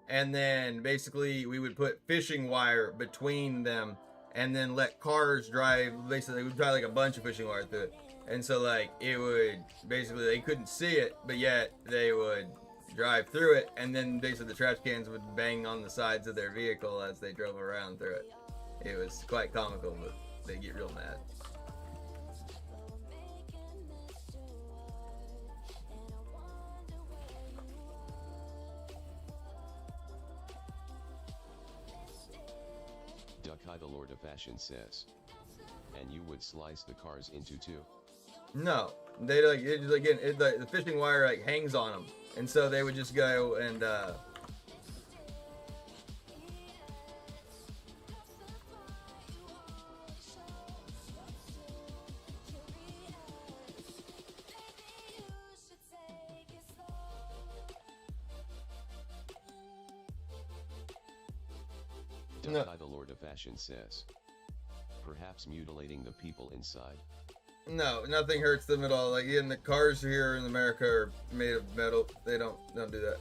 and then basically we would put fishing wire between them, and then let cars drive. Basically, we'd tie like a bunch of fishing wire through it, and so like it would basically they couldn't see it, but yet they would drive through it, and then basically the trash cans would bang on the sides of their vehicle as they drove around through it. It was quite comical, but they get real mad. Ducky the Lord of Fashion says. And you would slice the cars into two? No, they like it, again. The fishing wire like hangs on them, and so they would just go and. Ducky the Lord of Fashion says. Perhaps mutilating the people inside. No, nothing hurts them at all. Like even the cars here in America are made of metal. They don't do that.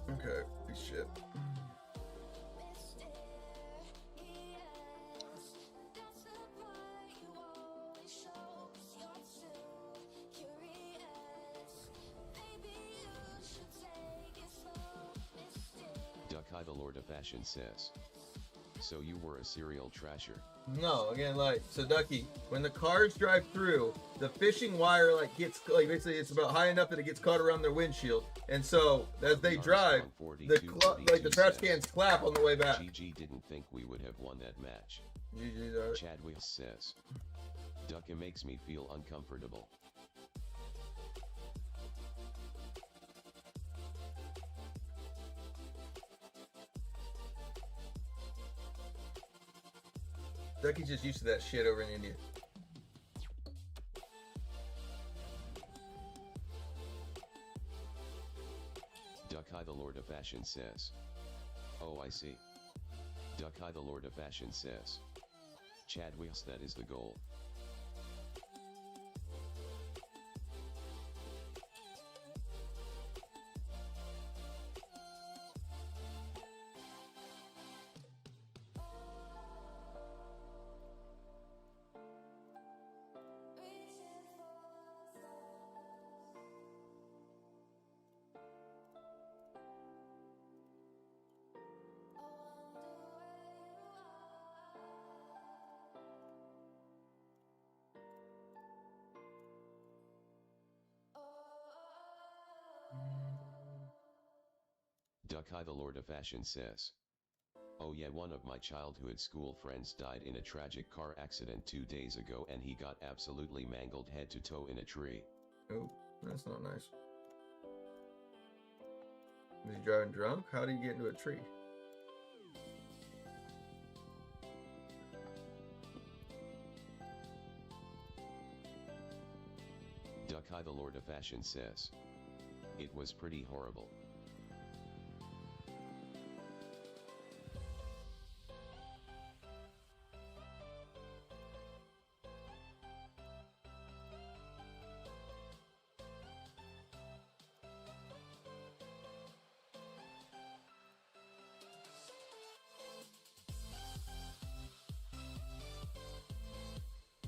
Okay, good shit. Ducky the Lord of Fashion says. So you were a serial trasher? No, again, like, so Ducky, when the cars drive through, the fishing wire, like, gets, like, basically it's about high enough that it gets caught around their windshield. And so, as they drive, the trash cans clap on the way back. GG didn't think we would have won that match. GG's alright. Chadwick says. Ducky makes me feel uncomfortable. Ducky's just used to that shit over in India. Ducky the Lord of Fashion says. Oh, I see. Ducky the Lord of Fashion says. Chadwick's that is the goal. Ducky the Lord of Fashion says. Oh yeah, one of my childhood school friends died in a tragic car accident 2 days ago and he got absolutely mangled head to toe in a tree. Oh, that's not nice. Was he driving drunk? How did he get into a tree? Ducky the Lord of Fashion says. It was pretty horrible.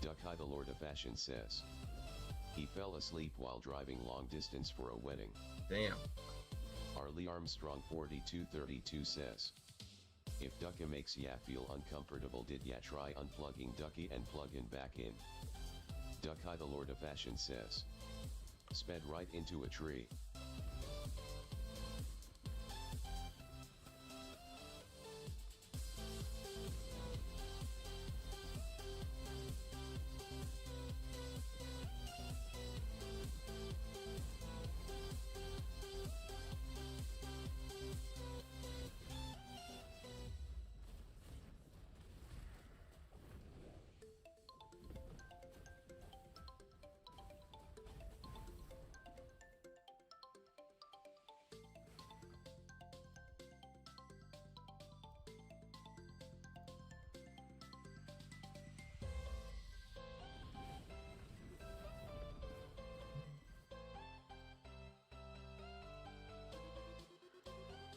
Ducky the Lord of Fashion says. He fell asleep while driving long distance for a wedding. Damn. Arlie Armstrong 4232 says. If Ducky makes ya feel uncomfortable, did ya try unplugging Ducky and plugging back in? Ducky the Lord of Fashion says. Sped right into a tree.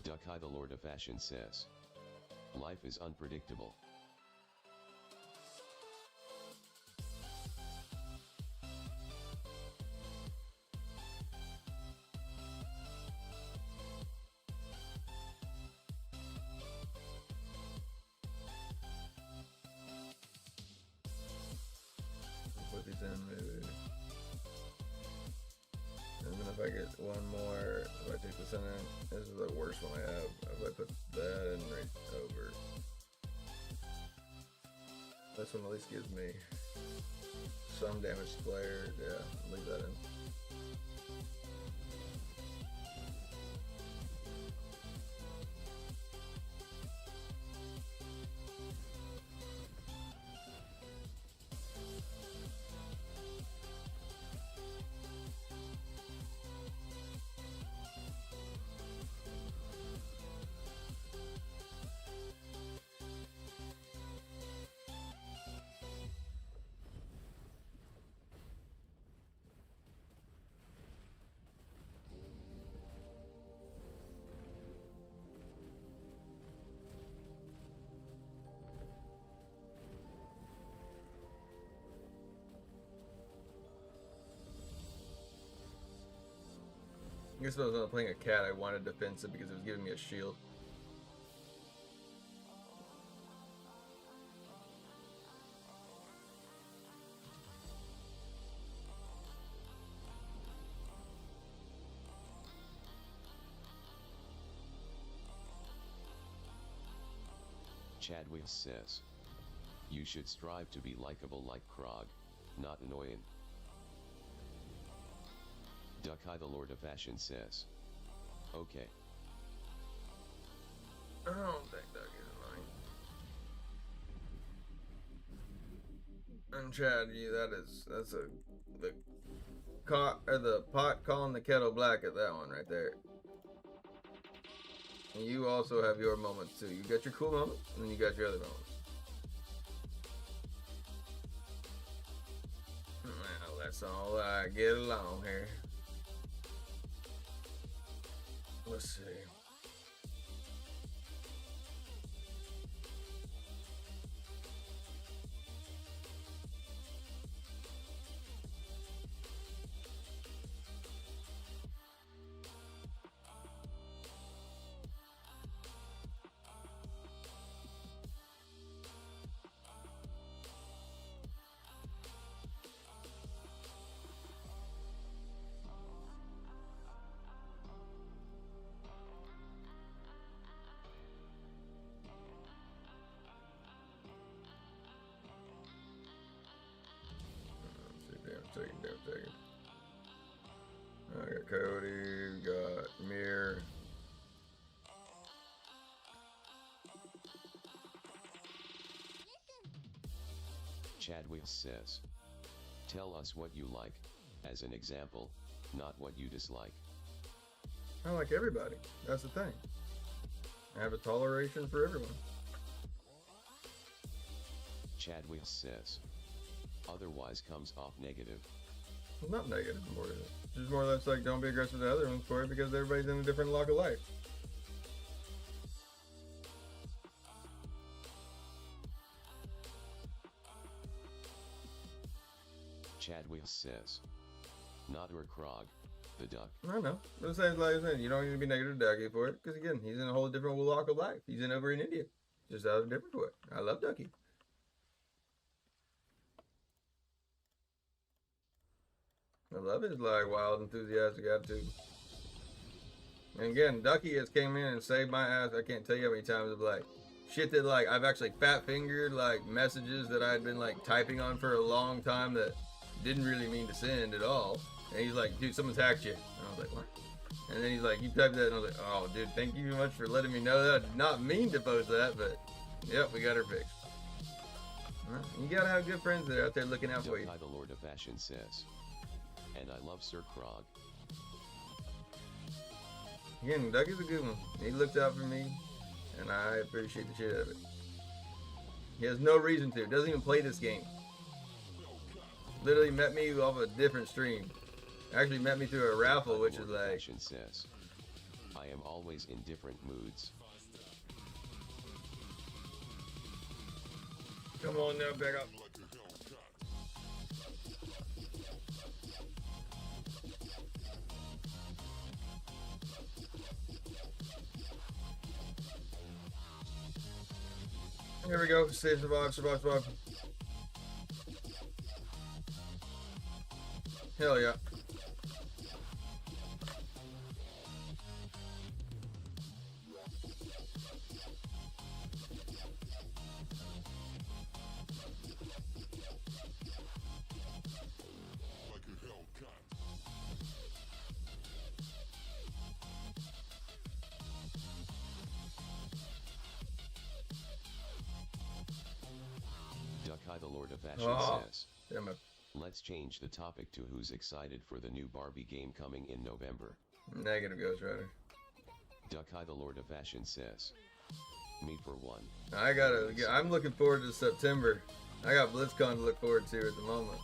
Ducky the Lord of Fashion says. Life is unpredictable. Put these in maybe. And then if I get one more, if I take this in, this is the worst one I have. If I put that in right over. This one at least gives me some damage to player. Yeah, leave that in. I guess if I was playing a cat, I wanted defensive because it was giving me a shield. Chadwick says, you should strive to be likable like Krog, not annoying. Ducky the Lord of Fashion says, okay. I don't think Ducky is annoying. And Chad, that's the pot calling the kettle black at that one right there. And you also have your moments too. You got your cool moments, and then you got your other moments. Well, that's all I get along here. Let's see. Damn second. I got Cody, we got Mir. Chadwick says, tell us what you like, as an example, not what you dislike. I like everybody. That's the thing. I have a toleration for everyone. Chadwick says, otherwise comes off negative. Well, not negative, more than it. Just more or less like don't be aggressive to the other ones for it because everybody's in a different walk of life. Chadwick says, not or Krog, the duck. I know. But it's like I said, you don't need to be negative to Ducky for it because again, he's in a whole different walk of life. He's over in India, just out of a different way. I love Ducky. I love his like wild, enthusiastic attitude. And again, Ducky has came in and saved my ass. I can't tell you how many times of like shit that like I've actually fat fingered like messages that I had been like typing on for a long time that didn't really mean to send at all. And he's like, dude, someone's hacked you. And I was like, what? And then he's like, you typed that, and I was like, oh, dude, thank you very much for letting me know that. I did not mean to post that, but yep, we got her fixed. Well, you gotta have good friends that are out there looking out for you. Ducky the Lord of Fashion says, and I love Sir Krog. Again, Ducky's a good one. He looked out for me, and I appreciate the shit out of it. He has no reason to. Doesn't even play this game. Literally met me off a different stream. Actually met me through a raffle, which is like... Fashion says, I am always in different moods. Come on now, back up. Here we go. Save, survive, survive, survive. Hell yeah. Duck the Lord of Fashion says, Damn it. let's change the topic to who's excited for the new Barbie game coming in November. Negative Ghost Rider. Duck the Lord of Fashion says, me for one. I'm looking forward to September. I got BlizzCon to look forward to at the moment.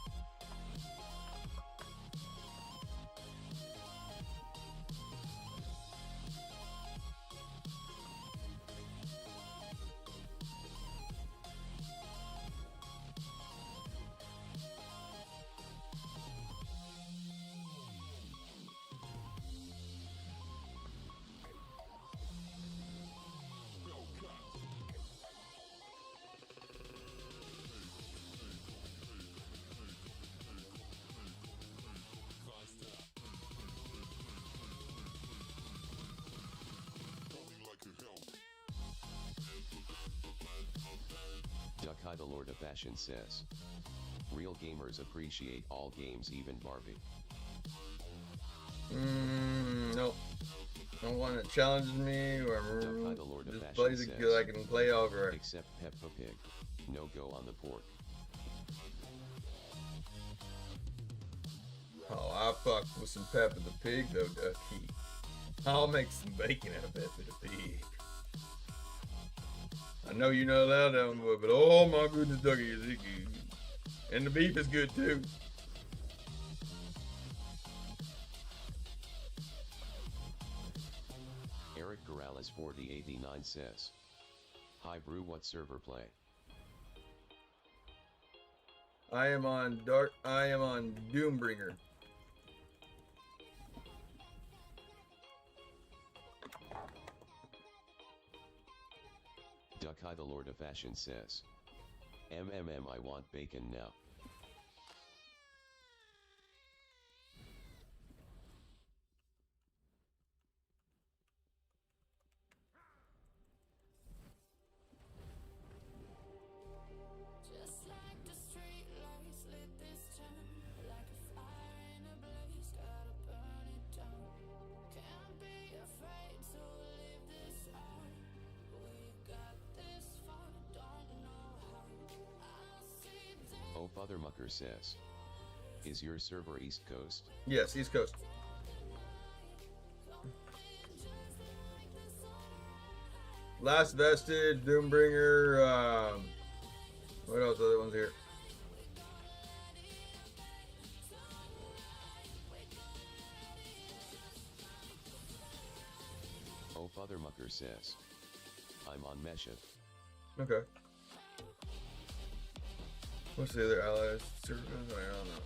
Duck the Lord of Fashion says, real gamers appreciate all games, even Barbie. Nope. No one that challenges me or Duck the Lord of just Fashion plays it says, good. I can play over it. except Peppa Pig. No go on the pork. Oh, I fuck with some Peppa the Pig though, Ducky. I'll make some bacon out of Peppa the Pig. I know you're not allowed that one, but oh my goodness, Ducky, is it good. And the beef is good too. Eric Corrales 4089 says, hi Brew, what server play? I am on Doombringer. Duck the Lord of Fashion says, I want bacon now. Just like the street lights lit this town, like a fire in a blaze, gotta burn it down. Can't be afraid to live this out. We got this far, don't know how. I see day. Oh, Father Mucker says, is your server East Coast? Yes, East Coast. Last Vestige, Doombringer, what else? Other ones here? Oh, Father Mucker says, I'm on Meshiv. Okay. What's the other allies? I don't know.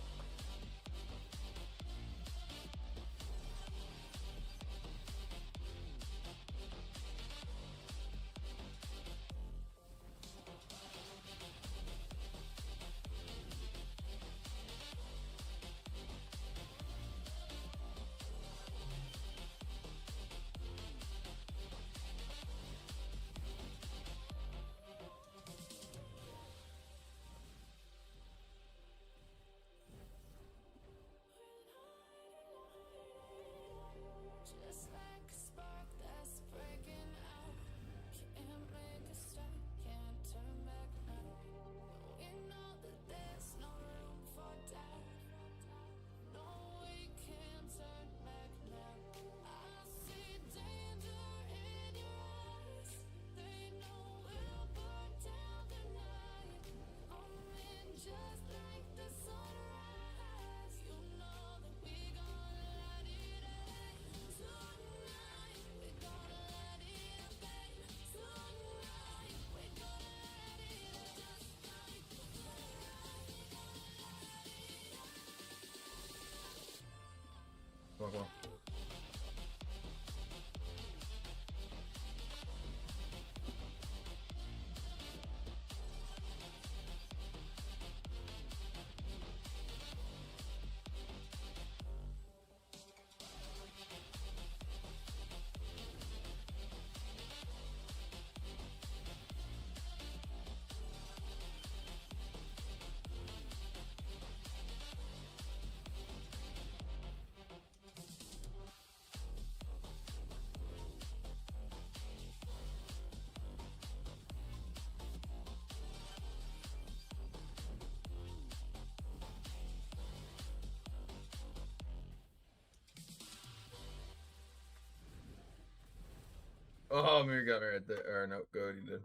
Oh, Mir got me right there. Or no, Cody did.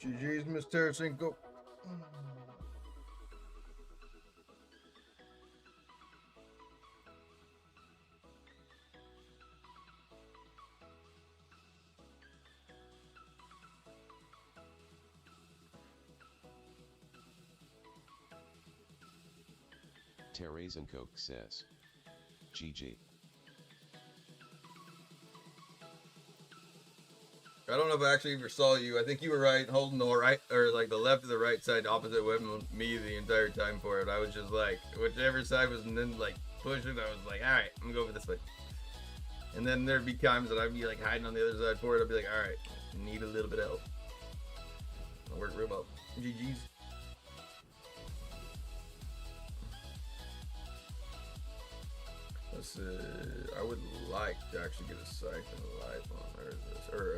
GG's, Miss Tarasenko. Therese and Coke says, GG. I don't know if I actually ever saw you. I think you were right, holding the right, or like the left or the right side opposite with me the entire time for it. I was just like, whichever side was, and then like pushing, I was like, all right, I'm gonna go for this way. And then there'd be times that I'd be like hiding on the other side for it. I'd be like, all right, need a little bit of help. It worked real well. GG's. Let's see. I would like to actually get a Siphon Life on there. Or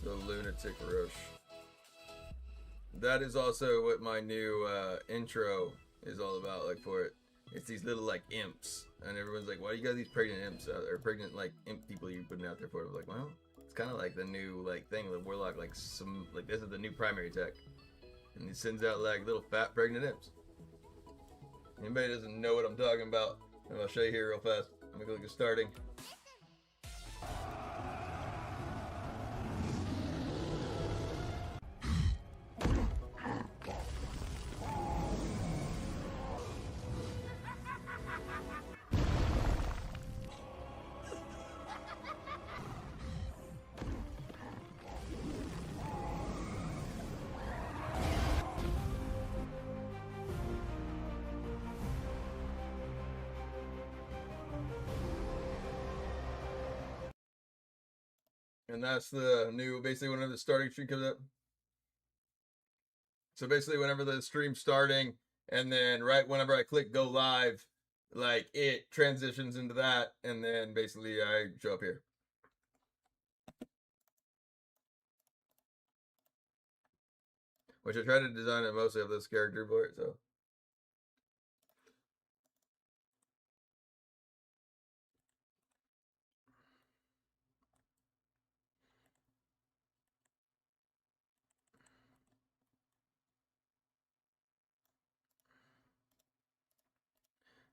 the Lunatic Rush. That is also what my new intro is all about, like for it. It's these little like imps. And everyone's like, why do you got these pregnant imps out there? Or pregnant like imp people you're putting out there for it? I'm like, well, it's kinda like the new like thing with Warlock, like some like this is the new primary tech. And he sends out like little fat pregnant imps. Anybody doesn't know what I'm talking about, and I'll show you here real fast. I'm gonna go look at starting. And that's the new, basically whenever the starting stream comes up. So basically whenever the stream's starting, and then right whenever I click go live, like it transitions into that, and then basically I show up here. Which I tried to design it mostly of this character for it, so.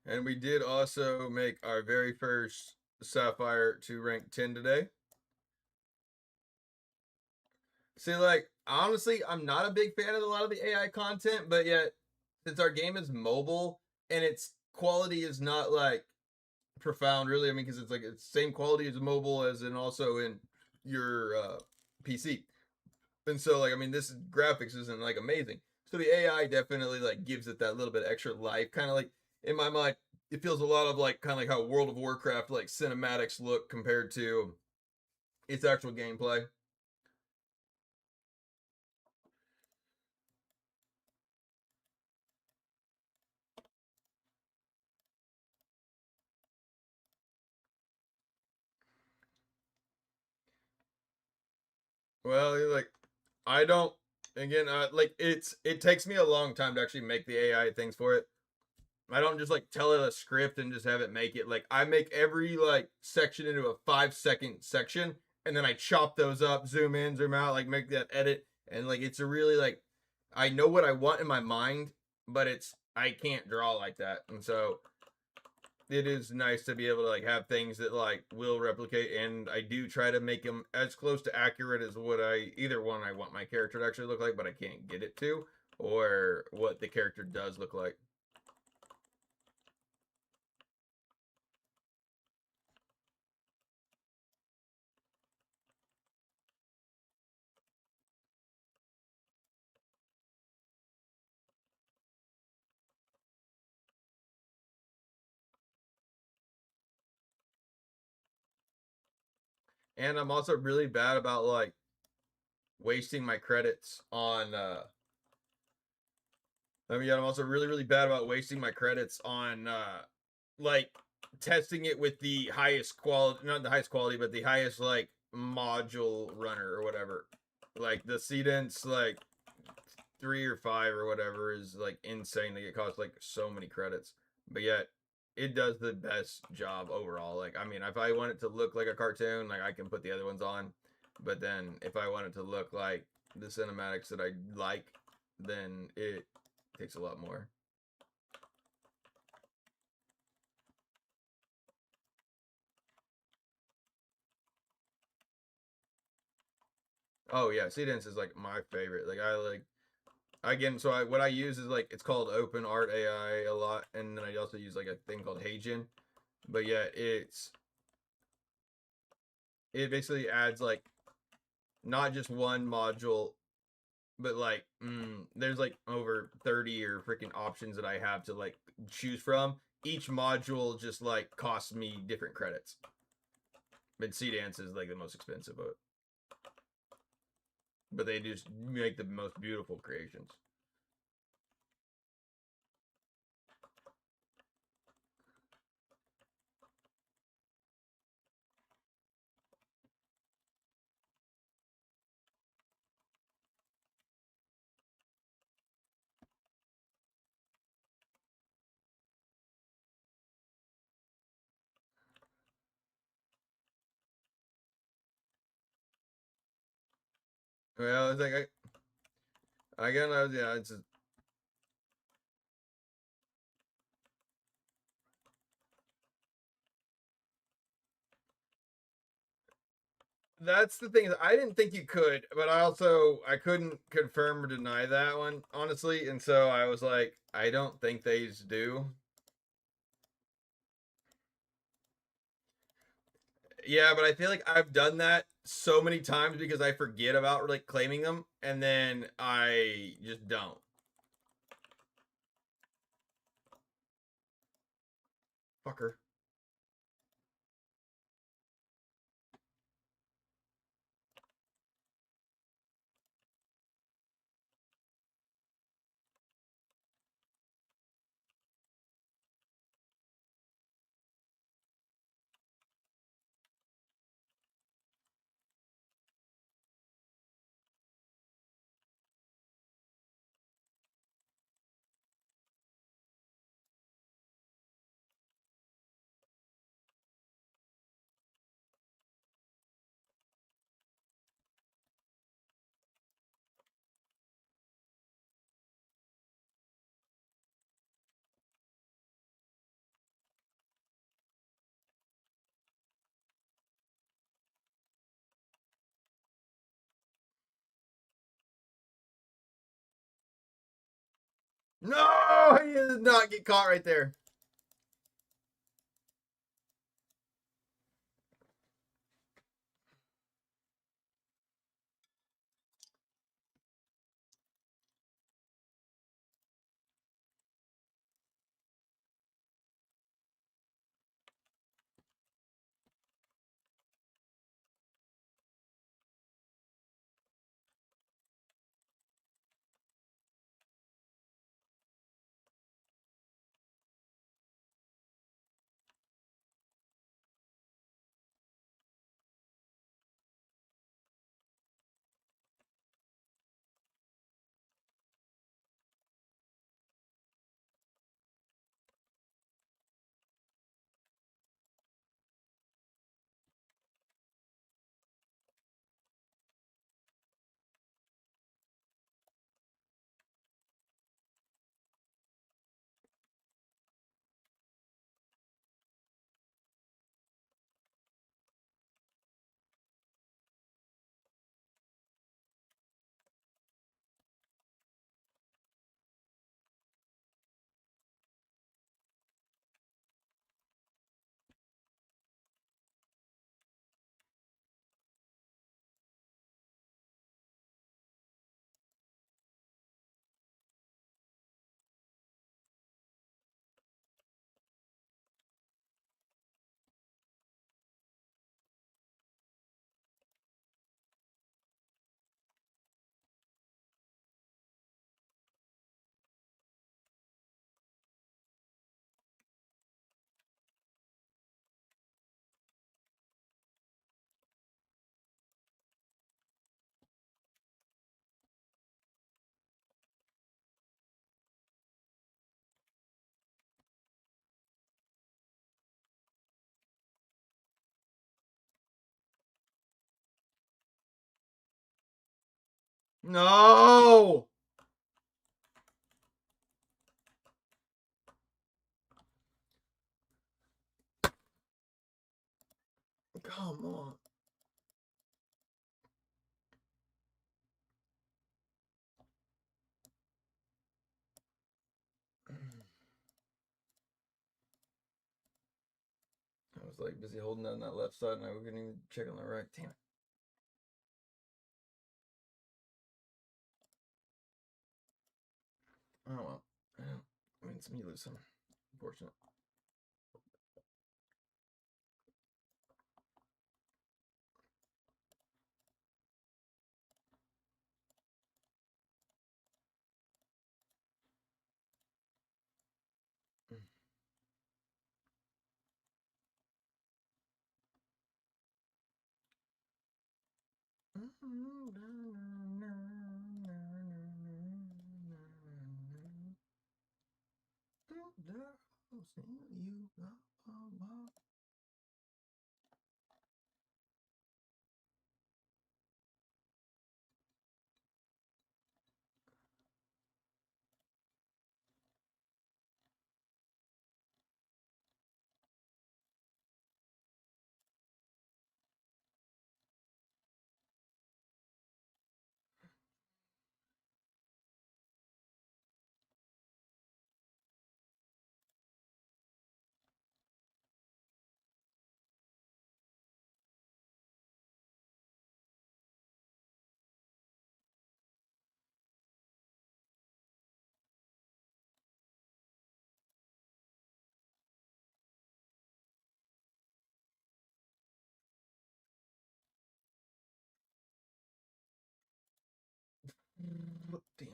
And we did also make our very first Sapphire to rank 10 today. See, like, honestly, I'm not a big fan of a lot of the AI content, but yet, since our game is mobile and its quality is not like profound, really, I mean, because it's like it's same quality as mobile as in also in your PC. And so, like, I mean, this graphics isn't like amazing. So the AI definitely like gives it that little bit extra life, kind of like in my mind, it feels a lot of like kind of like how World of Warcraft like cinematics look compared to its actual gameplay. Well, like I don't. Again, like it takes me a long time to actually make the AI things for it. I don't just like tell it a script and just have it make it. Like I make every like section into a 5-second section, and then I chop those up, zoom in, zoom out, like make that edit, and like it's a really like I know what I want in my mind, but it's I can't draw like that, and so it is nice to be able to like have things that like will replicate, and I do try to make them as close to accurate as what I either one I want my character to actually look like, but I can't get it to, or what the character does look like. And I'm also really bad about like wasting my credits on I'm also really, really bad about wasting my credits on like testing it with the highest quality, not the highest quality, but the highest like module runner or whatever. Like the Seedance like 3 or 5 or whatever is like insane. Like it costs like so many credits. But yet it does the best job overall. Like I mean, if I want it to look like a cartoon, like I can put the other ones on. But then if I want it to look like the cinematics that I like, then it takes a lot more. Oh yeah, Seedance is like my favorite. Like I like again, so what I use is like it's called Open Art AI a lot, and then I also use like a thing called Heigen. But yeah, it basically adds like not just one module, but like there's like over 30 or freaking options that I have to like choose from. Each module just like costs me different credits. But Seedance is like the most expensive of it. But they just make the most beautiful creations. Well, it's like I get yeah, it's that's the thing. I didn't think you could, but I couldn't confirm or deny that one honestly, and so I was like, I don't think they do. Yeah, but I feel like I've done that so many times because I forget about like claiming them, and then I just don't. Fucker. No, he did not get caught right there. No! Come on. I was like busy holding down that left side and I couldn't even check on the right. Damn it. Oh well. I mean, some you lose some. Unfortunate. Damn.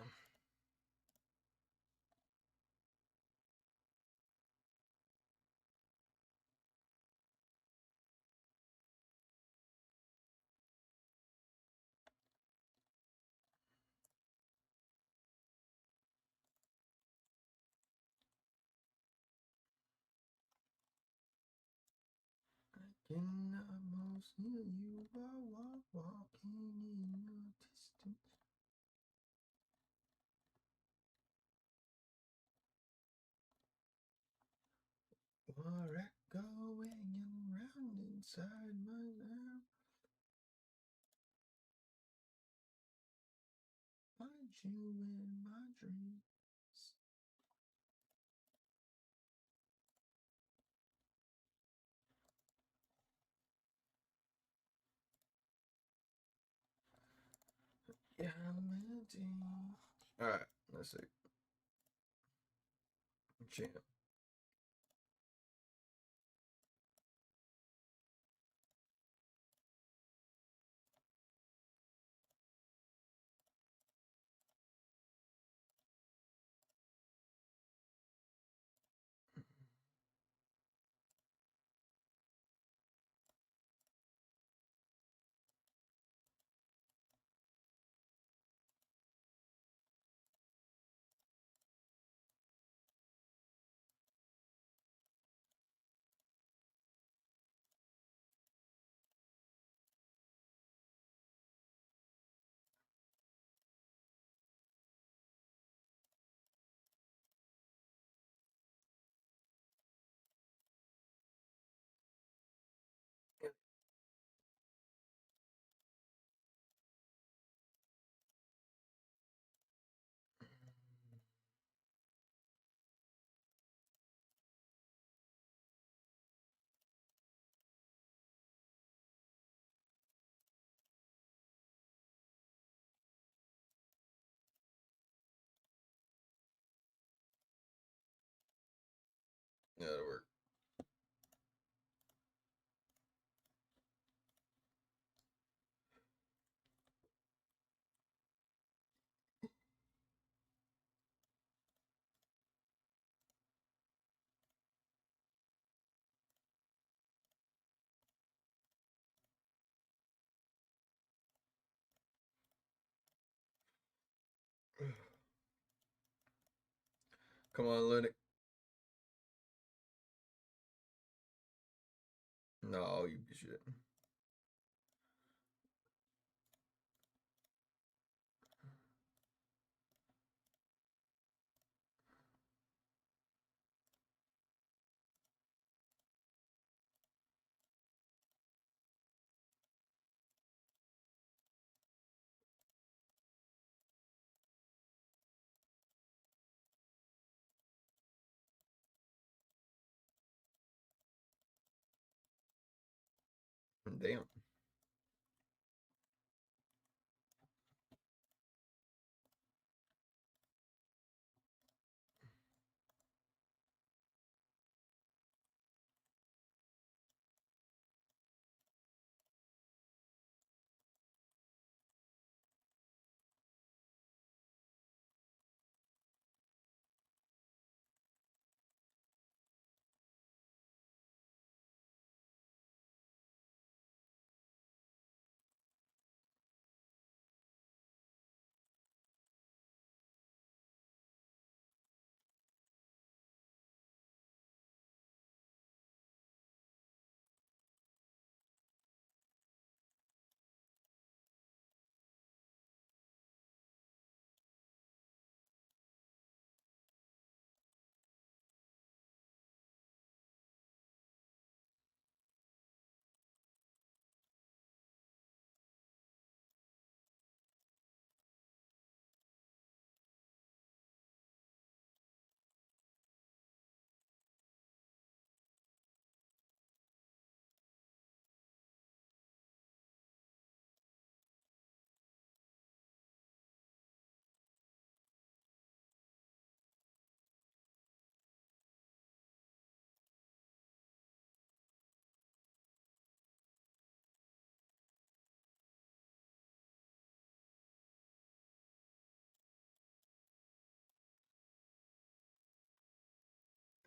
Can almost hear you while walking in the distance. War echoing around inside my arm. Find you in my dreams. Yeah, alright, let's see. Champ. Yeah, that'll work. Come on, Lunatic. No, you shit. Damn.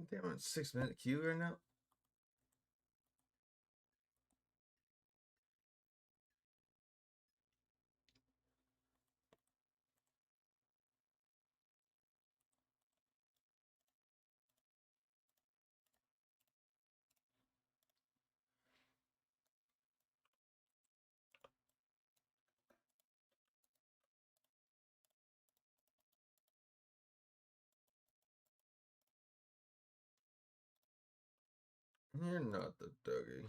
I think I'm on 6-minute queue right now. You're not the Dougie.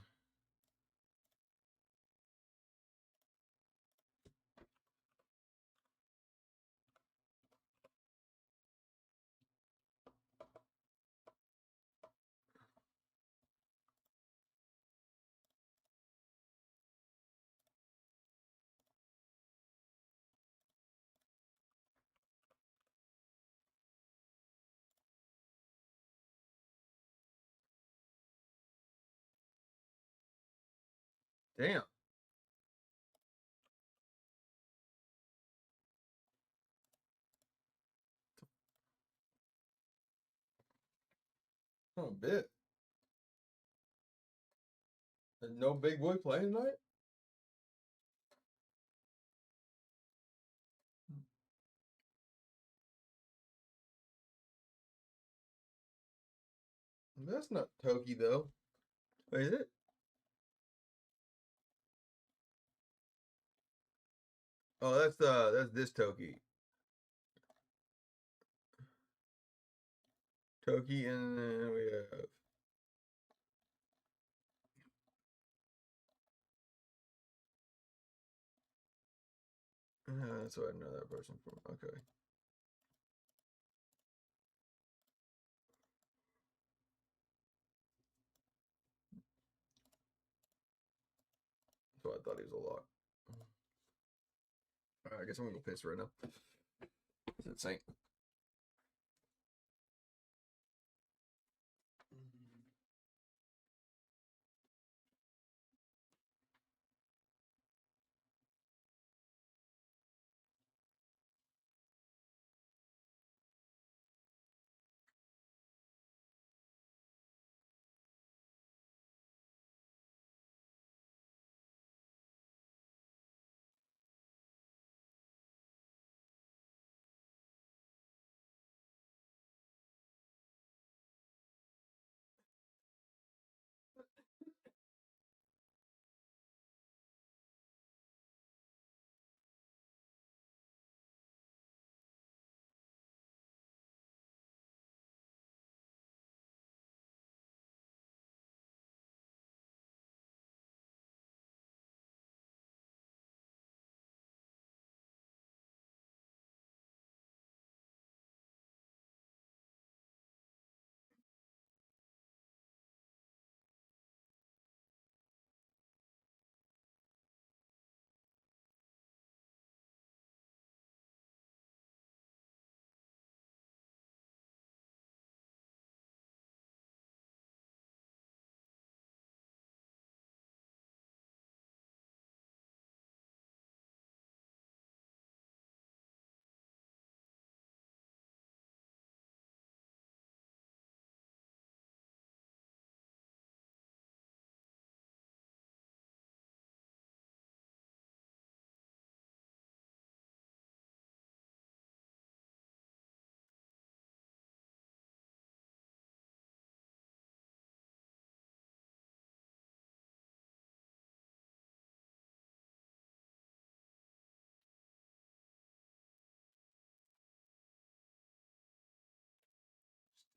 Damn. Oh, a bit. There's no big boy playing tonight? That's not Toki though. Wait, is it? Oh, that's this Toki. Toki, and then we have that's what I know that person from. Okay. So I thought he was a lot. Alright, I guess I'm gonna go piss right now. It's insane.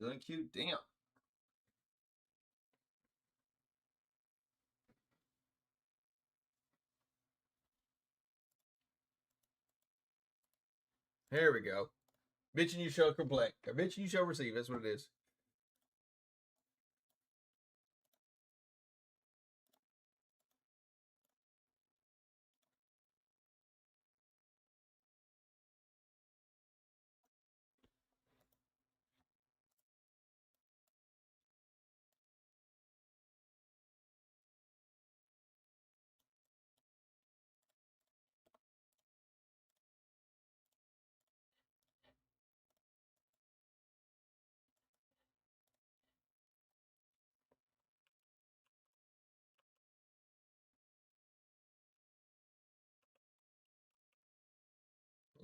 Still cute. Damn. Here we go. Bitch and you shall complain. A bitch and you shall receive. That's what it is.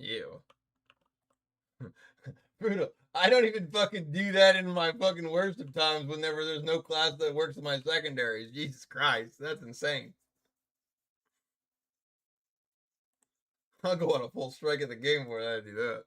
Ew. Brutal. I don't even fucking do that in my fucking worst of times whenever there's no class that works in my secondaries. Jesus Christ. That's insane. I'll go on a full strike at the game before I do that.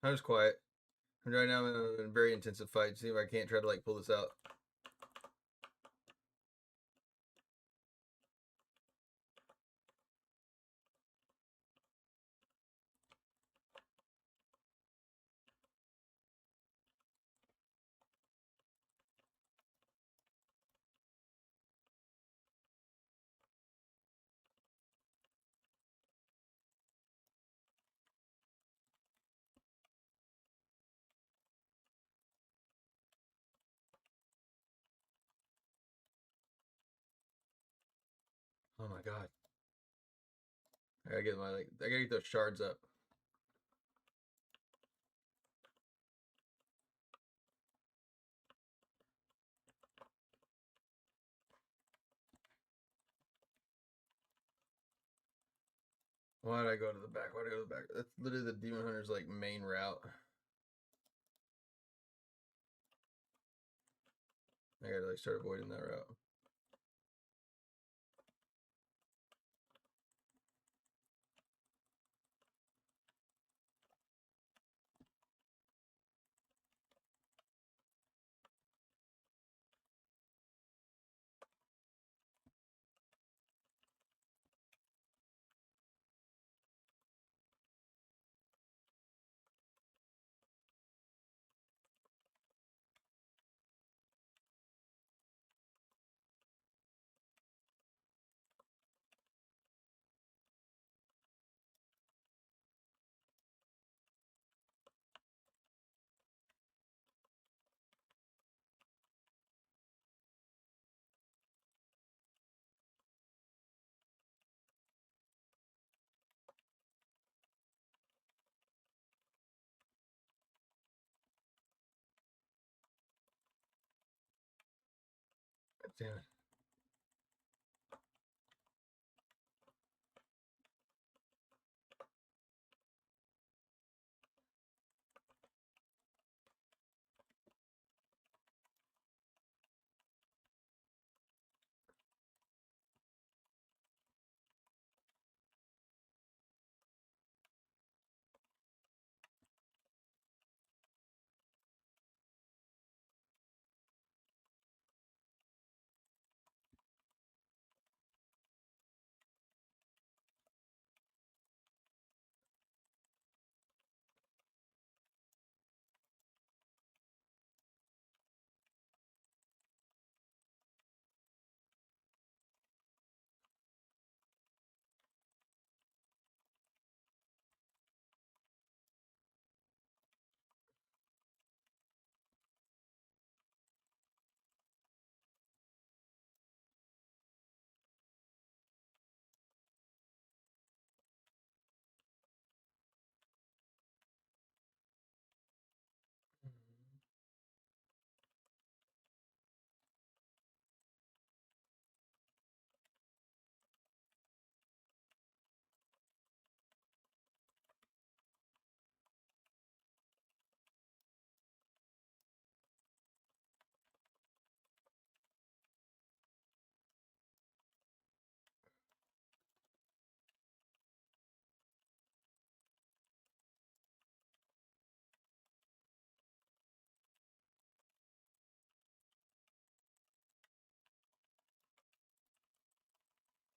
I was quiet. Right now I'm in a very intensive fight. See if I can't try to like pull this out. Oh my god. I gotta get my I gotta get those shards up. Why did I go to the back? Why did I go to the back? That's literally the Demon Hunter's like main route. I gotta like start avoiding that route. Damn it.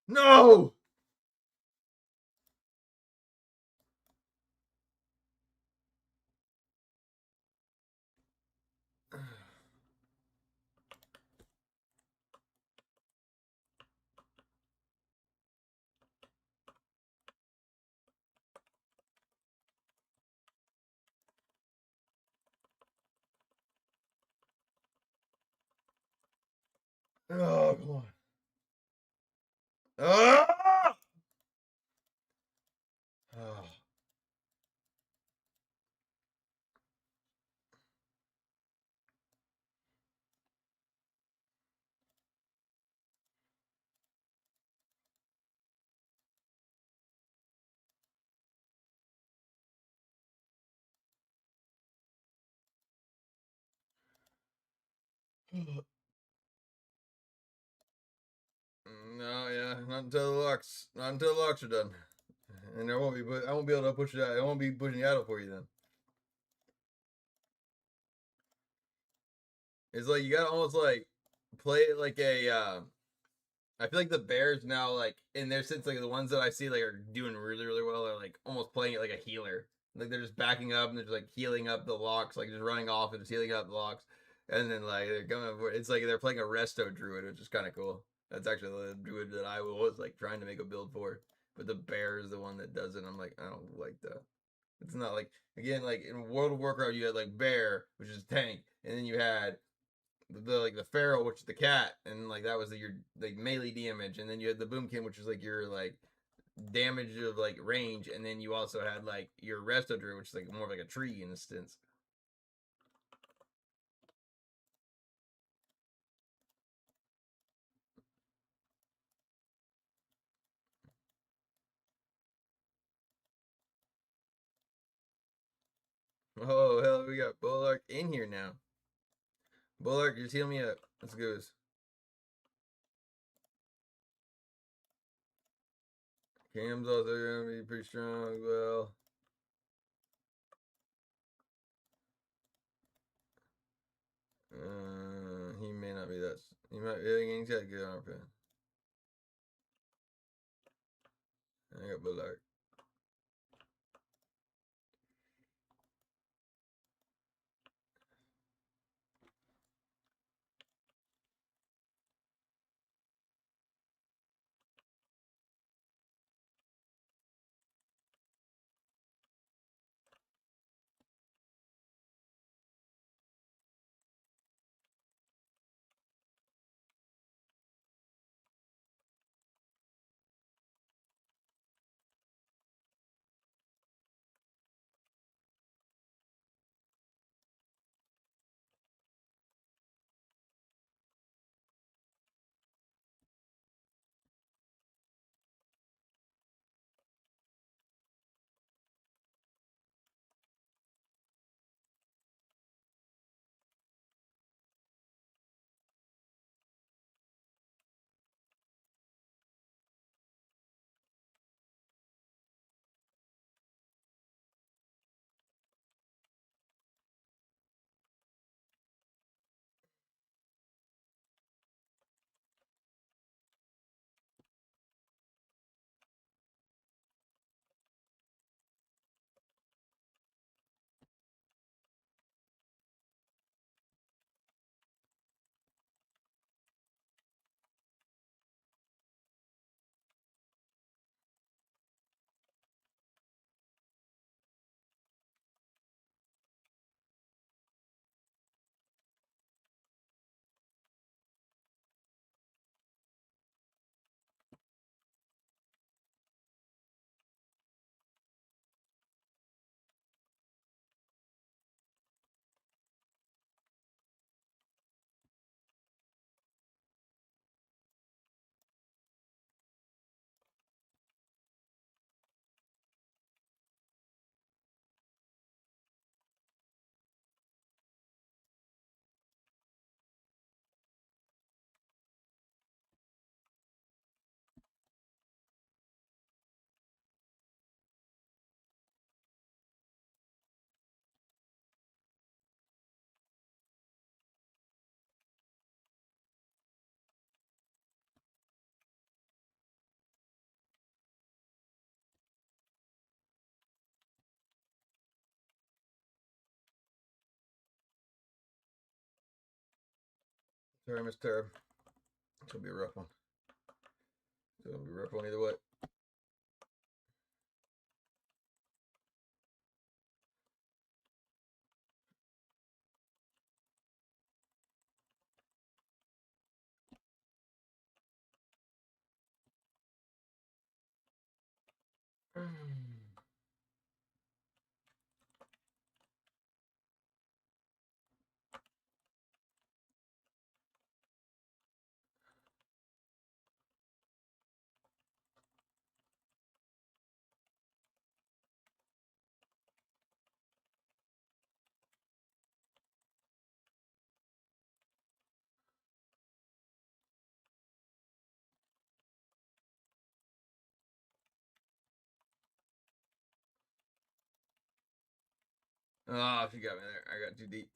No! Oh, come on. Ah! Oh. No, yeah, not until the locks. Not until the locks are done. And I won't be able to push it out. I won't be pushing it out for you then. It's like you gotta almost like play it like a I feel like the Bears now, like in their sense, like the ones that I see like are doing really, really well are like almost playing it like a healer. Like they're just backing up and they're just like healing up the locks, like just running off and just healing up the locks. And then like they're coming for it's like they're playing a resto druid, which is kinda cool. That's actually the druid that I was like trying to make a build for. But the bear is the one that does it. I'm like, I don't like that. It's not like again, like in World of Warcraft you had like bear, which is tank, and then you had the feral, which is the cat, and like that was your like melee damage, and then you had the boomkin, which is like your like damage of like range, and then you also had like your resto druid, which is like more of like a tree in a sense. Oh hell, we got Bullock in here now. Bullock, just heal me up. Let's go. Cam's also gonna be pretty strong as well. He may not be that. He might. He's got a good arm pin. I got Bullock. Sorry, Mr. It's gonna be a rough one. It's gonna be a rough one either way. Oh, she got me there. I got too deep.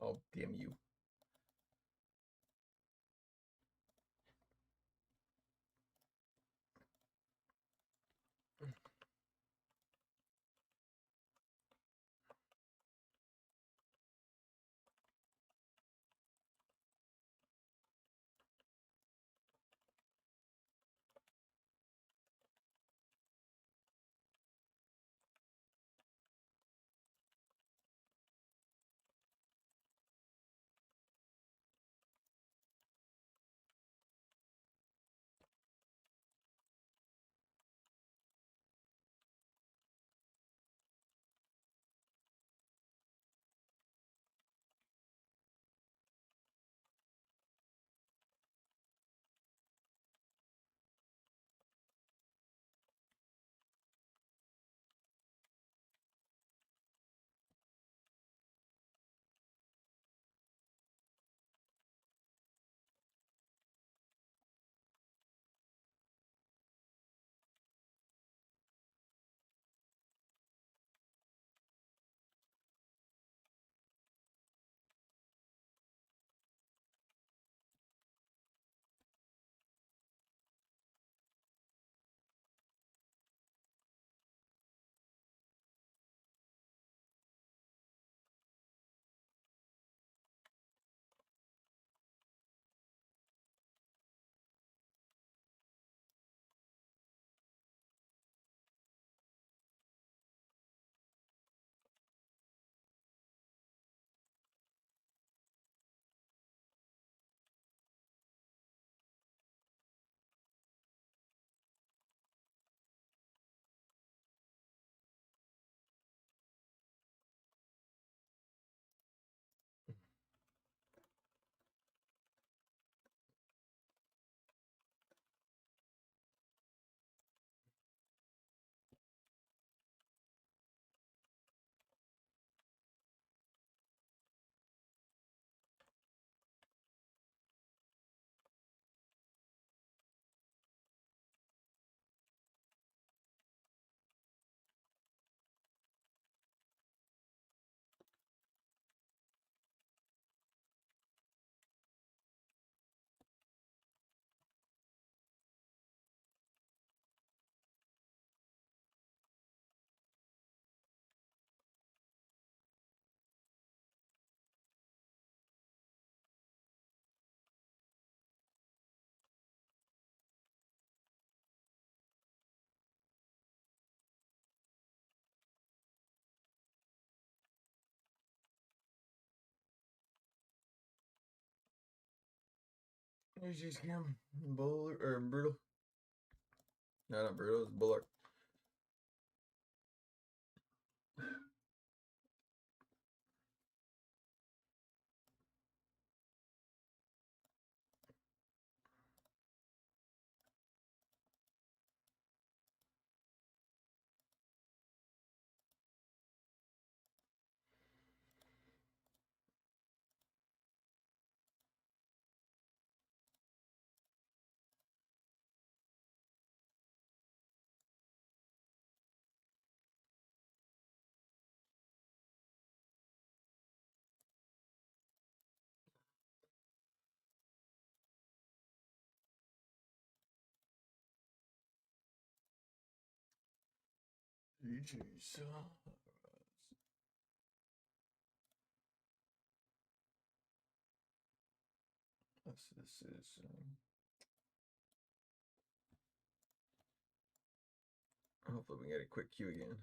Oh, damn you. There's just him. Bull or brutal. No, not brutal, it's Bullock. Jesus. This is. Hopefully we can get a quick queue again.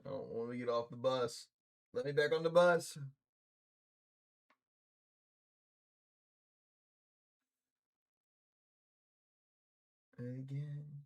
I don't want to get off the bus. Let me back on the bus. Again.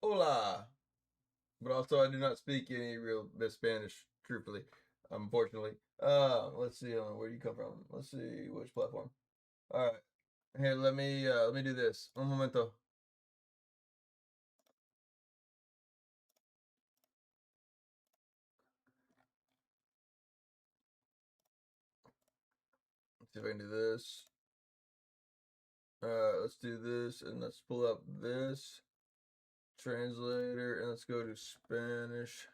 Hola. But also, I do not speak any real Spanish, truthfully, unfortunately. Let's see. Where do you come from? Let's see which platform. All right. Here, let me do this. Un momento. Let's see if I can do this. Let's do this, and let's pull up this translator, and let's go to Spanish.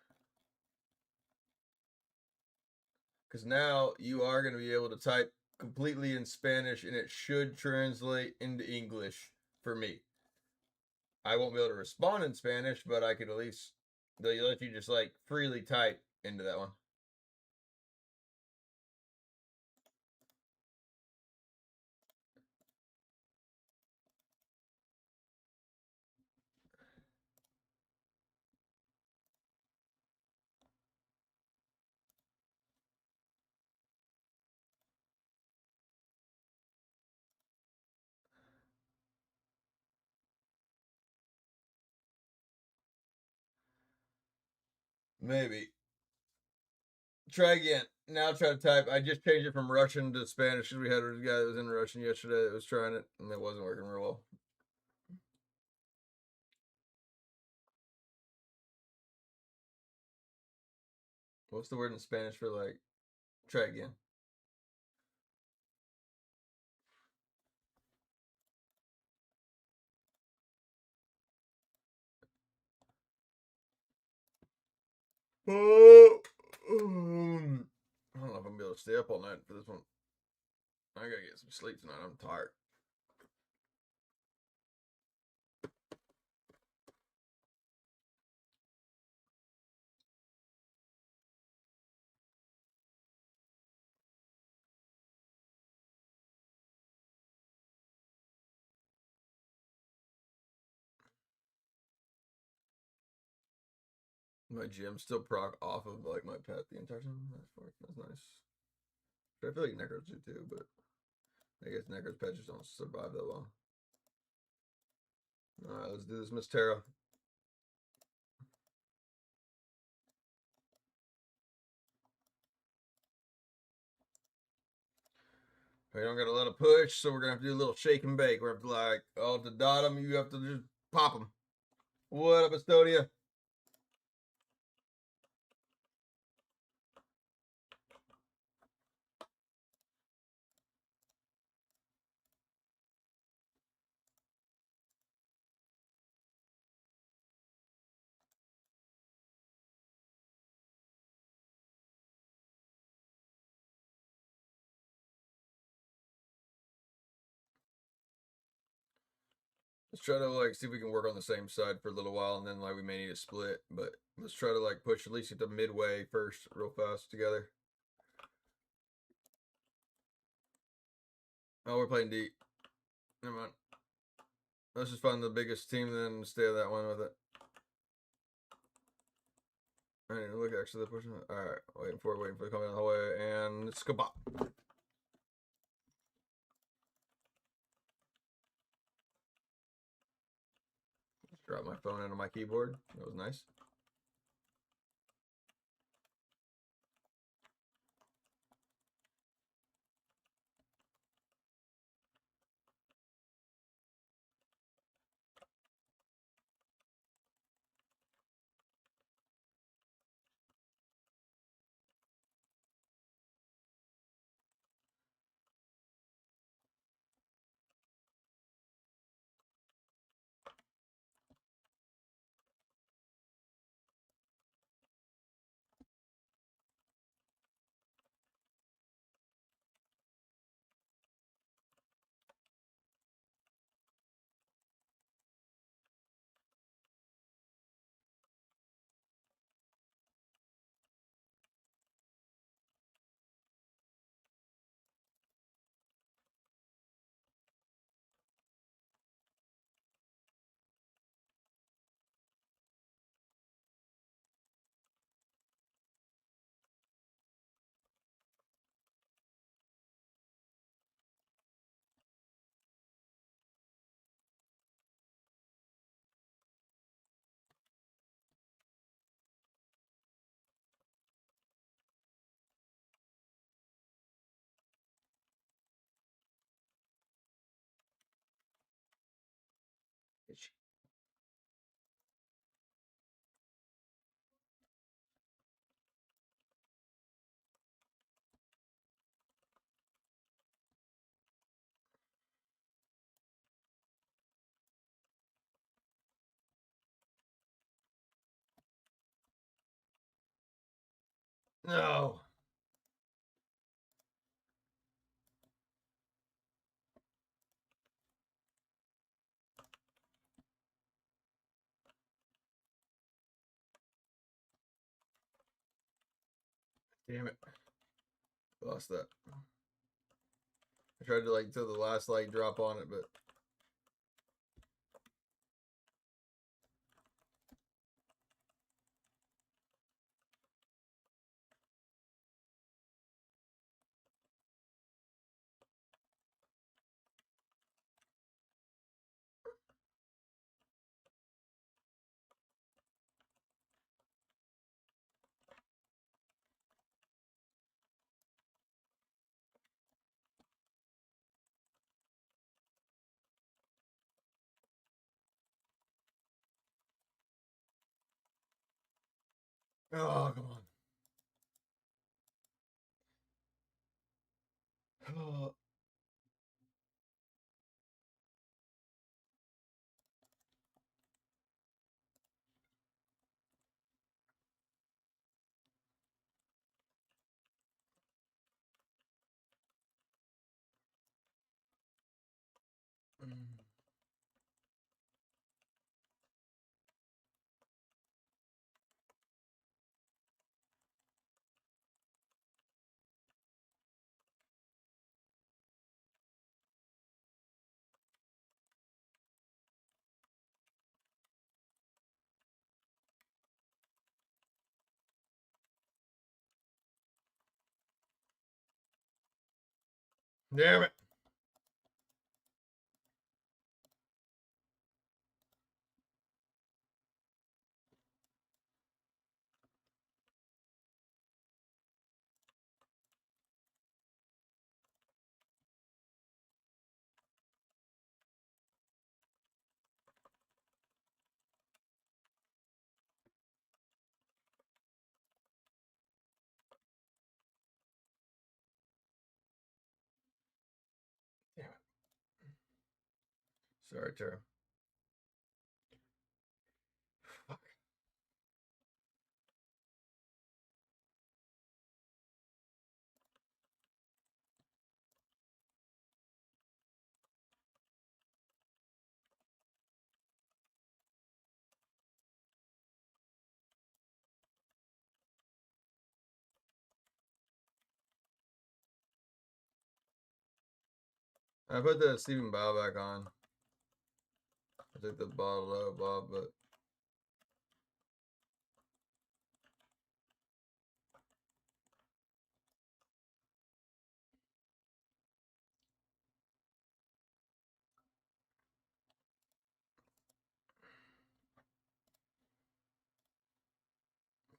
Because now you are going to be able to type completely in Spanish, and it should translate into English for me. I won't be able to respond in Spanish, but I could at least they let you just like freely type into that one. Maybe. Try again. Now try to type. I just changed it from Russian to Spanish because we had a guy that was in Russian yesterday that was trying it, and it wasn't working real well. What's the word in Spanish for like try again? I don't know if I'm gonna be able to stay up all night for this one. I gotta get some sleep tonight. I'm tired. My gym still proc off of like my pet the entire time. That's nice. But I feel like Necros do too, but I guess Necros pets just don't survive that long. Alright, let's do this, Miss Tara. We don't got a lot of push, so we're gonna have to do a little shake and bake. We're gonna have to like, oh, to dot them, you have to just pop them. What up, Estonia? Let's try to like see if we can work on the same side for a little while, and then like we may need to split. But let's try to like push at least get the midway first, real fast together. Oh, we're playing deep. Never mind. Let's just find the biggest team, then stay on that one with it. I need to look actually the person. All right, waiting for the coming out of the way, and let's go bop. Drop my phone into my keyboard. That was nice. No. Damn it. Lost that. I tried to like till the last like drop on it, but oh, come on. Oh. Mm. Damn it. Damn it. Sorry, Tara. Fuck. I put the sleeping bow back on. I took the bottle out, Bob, but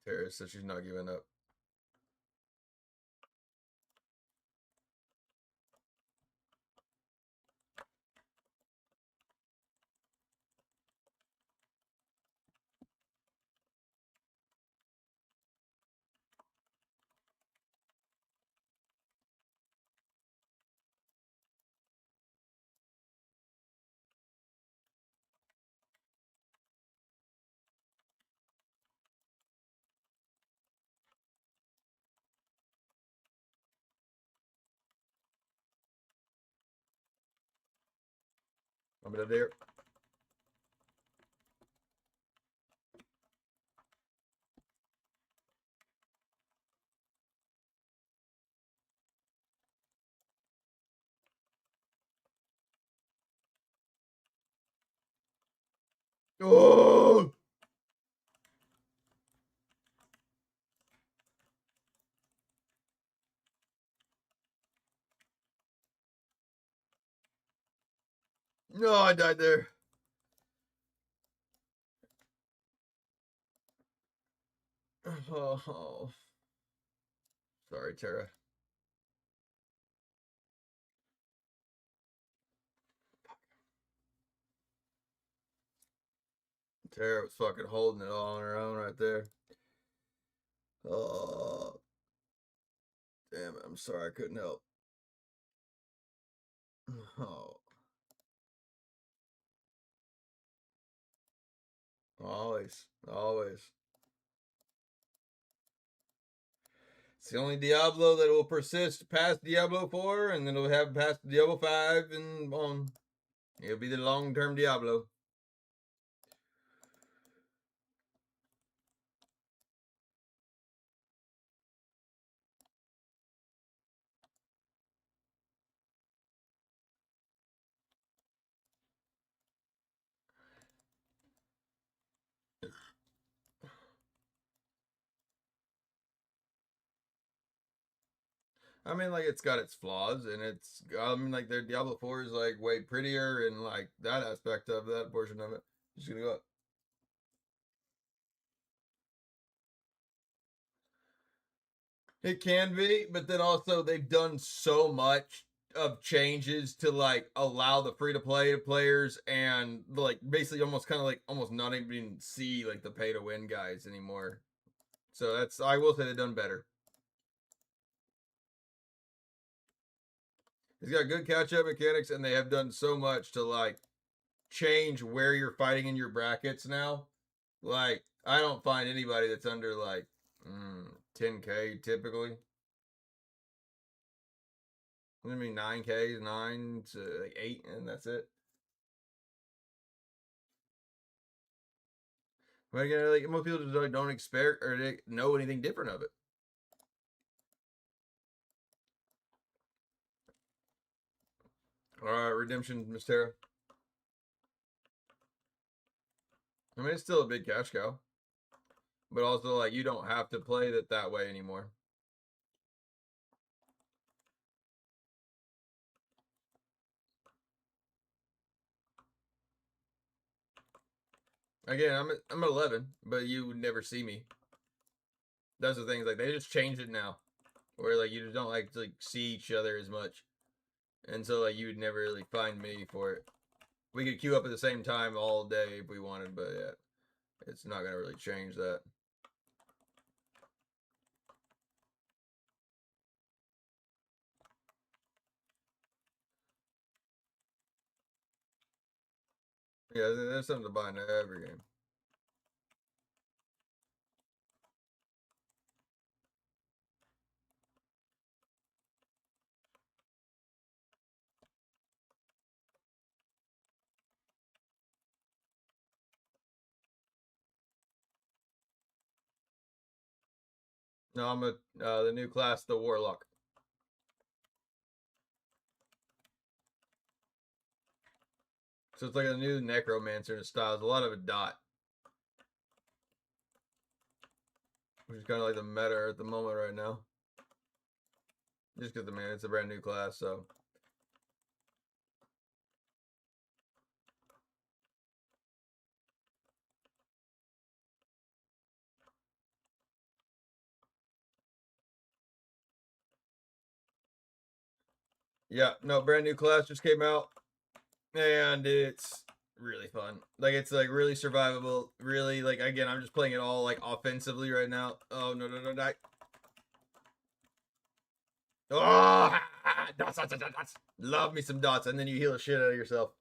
Tara said she's not giving up. I'm gonna there. Oh! No, I died there. Oh. Sorry, Tara. Tara was fucking holding it all on her own right there. Oh. Damn it. I'm sorry I couldn't help. Oh. Always. Always. It's the only Diablo that will persist past Diablo 4, and then it'll have past Diablo 5, and on. It'll be the long-term Diablo. I mean, like, it's got its flaws, and it's, I mean, like, their Diablo 4 is, like, way prettier, and, like, that aspect of that portion of it. Just gonna go up. It can be, but then also they've done so much of changes to, like, allow the free-to-play players, and, like, basically almost kind of, like, almost not even see, like, the pay-to-win guys anymore. So that's, I will say they've done better. It's got good catch-up mechanics, and they have done so much to, like, change where you're fighting in your brackets now. Like, I don't find anybody that's under, like, 10K typically. I mean, 9K, 9 to like 8, and that's it. But again, like, most people just don't expect or they know anything different of it. All right, Redemption, Mystera. I mean, it's still a big cash cow, but also, like, you don't have to play it that way anymore. Again, I'm at 11, but you would never see me. That's the thing. Like, they just changed it now, where, like, you just don't like to, like, see each other as much, and so, like, you would never really find me for it. We could queue up at the same time all day if we wanted, but yeah, it's not gonna really change that. Yeah, there's something to buy in every game. No, I'm the new class, the Warlock. So it's like a new Necromancer style. There's a lot of a dot, which is kind of like the meta at the moment right now. Just because, man, it's a brand new class, so. Yeah, no, brand new class just came out, and it's really fun. Like, it's like really survivable. Really, like, again, I'm just playing it all like offensively right now. Oh no, die! Oh, dots, dots, dots, dots. Love me some dots, and then you heal the shit out of yourself.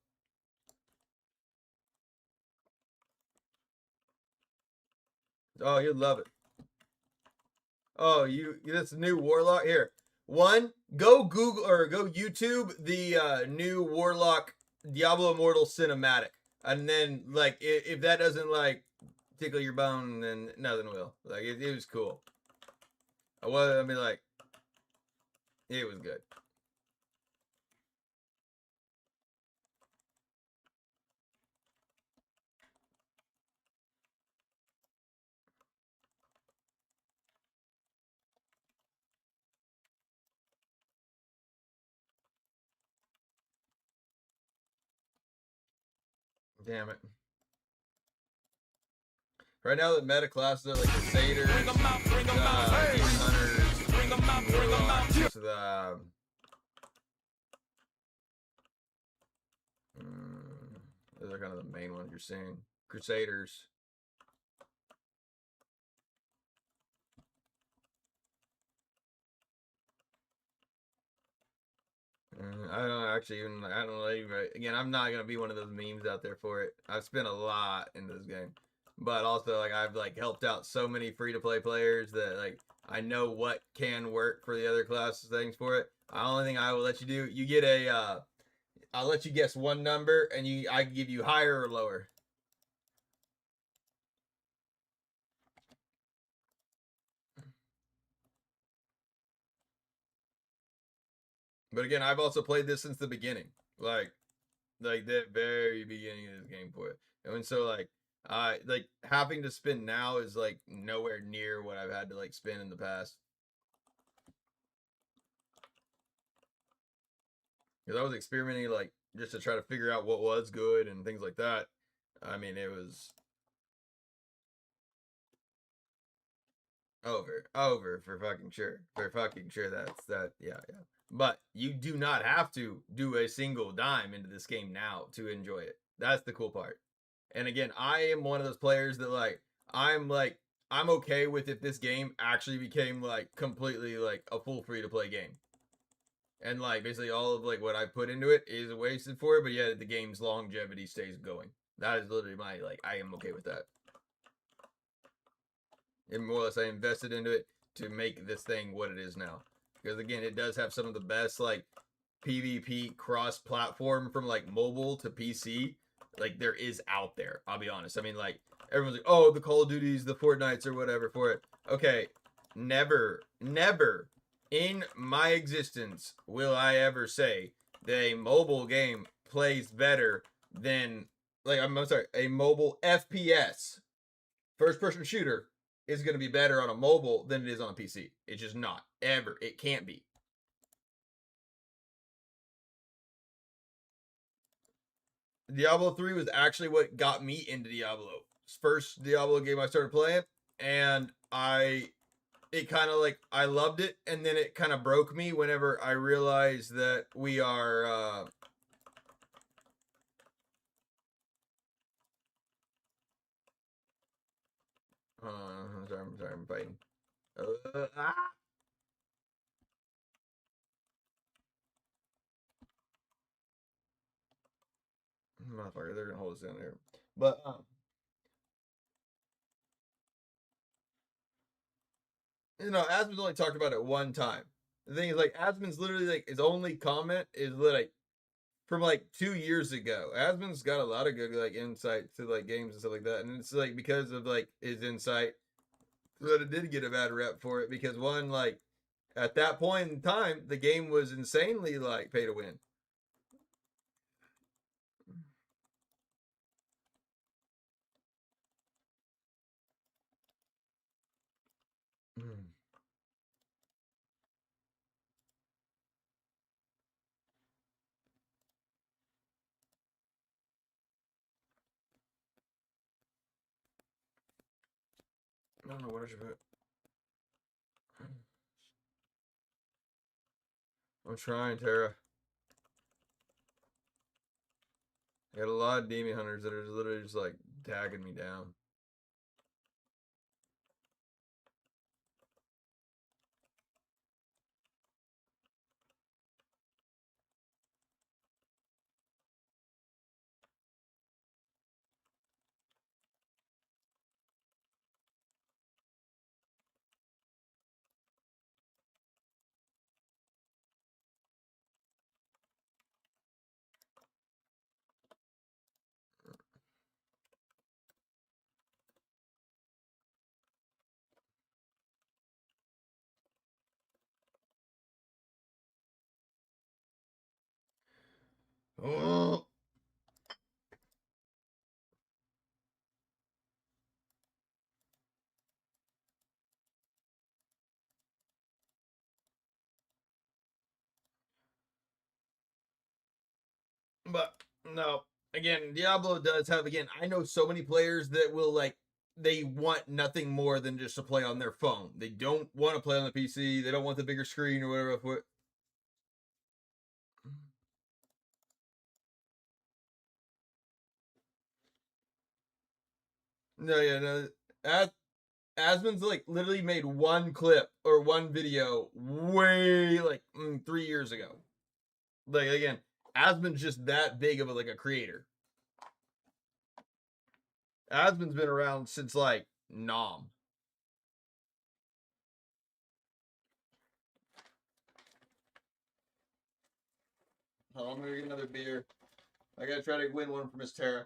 Oh, you'd love it. Oh, this new Warlock here. One, go Google or go YouTube the new Warlock Diablo Immortal cinematic, and then, like, if that doesn't, like, tickle your bone, then nothing will. Like, it was cool. I mean, like, it was good. Damn it. Right now, the meta classes are like Crusaders, Demon Hunters, Warlocks, those are kind of the main ones you're seeing. Crusaders. I don't know. Again, I'm not going to be one of those memes out there for it. I've spent a lot in this game. but also like I've like helped out so many free-to-play players that like I know what can work for the other classes things for it. The only thing I will let you do, you get a I'll let you guess one number and I can give you higher or lower. But again, I've also played this since the beginning. Like the very beginning of this game for it. And so like like having to spin now is like nowhere near what I've had to like spin in the past. Because I was experimenting like just to try to figure out what was good and things like that. I mean, it was over for fucking sure. For fucking sure that's that, yeah. But you do not have to do a single dime into this game now to enjoy it. That's the cool part. And again, I am one of those players that I'm okay with if this game actually became like completely like a full free to play game. And like basically all of like what I put into it is wasted for it, but yet the game's longevity stays going. That is literally my like I am okay with that. And more or less I invested into it to make this thing what it is now. Because again, it does have some of the best like PvP cross platform from like mobile to PC like there is out there. I'll be honest. I mean, like everyone's like, oh, the Call of Duties, the Fortnites or whatever for it. Okay, never in my existence will I ever say that a mobile game plays better than like I'm sorry, a mobile FPS first person shooter is going to be better on a mobile than it is on a PC. It's just not ever. It can't be. Diablo 3 was actually what got me into Diablo. First Diablo game I started playing, and it kind of like I loved it, and then it kind of broke me whenever I realized that we are I'm sorry, I'm fighting. Motherfucker, they're gonna hold us down there. But you know, Asmon's only talked about it one time. The thing is, like, Asmon's literally like his only comment is like from like 2 years ago. Asmon's got a lot of good like insight to like games and stuff like that, and it's like because of like his insight that it did get a bad rep for it because one like at that point in time the game was insanely like pay to win. I don't know what I should put. I'm trying, Tara. I got a lot of demon hunters that are literally just like tagging me down. Oh. But no, again, Diablo does have I know so many players that will like they want nothing more than just to play on their phone. They don't want to play on the PC. They don't want the bigger screen or whatever. No, yeah, no. Asmon's like literally made one clip or one video way like 3 years ago. Like again, Asmon's just that big of a like a creator. Asmon's been around since like Nom. Hold on, I'm gonna get another beer. I gotta try to win one for Miss Tara.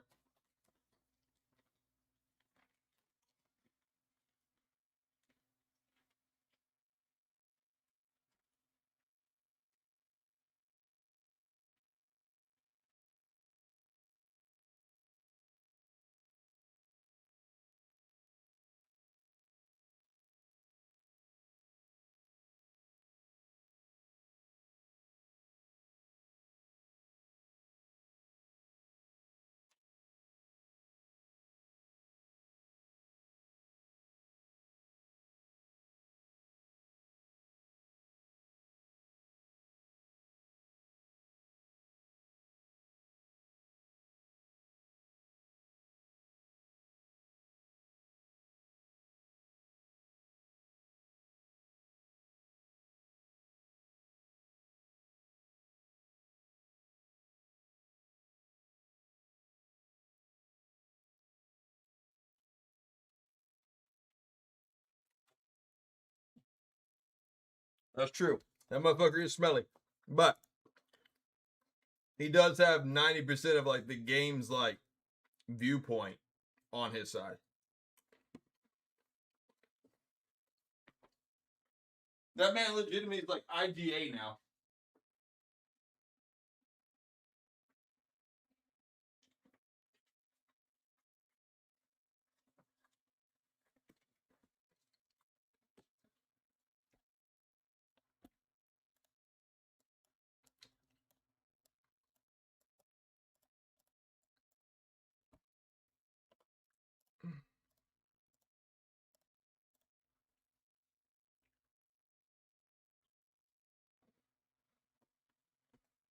That's true. That motherfucker is smelly. But he does have 90% of like the game's like viewpoint on his side. That man legitimately is like IGA now.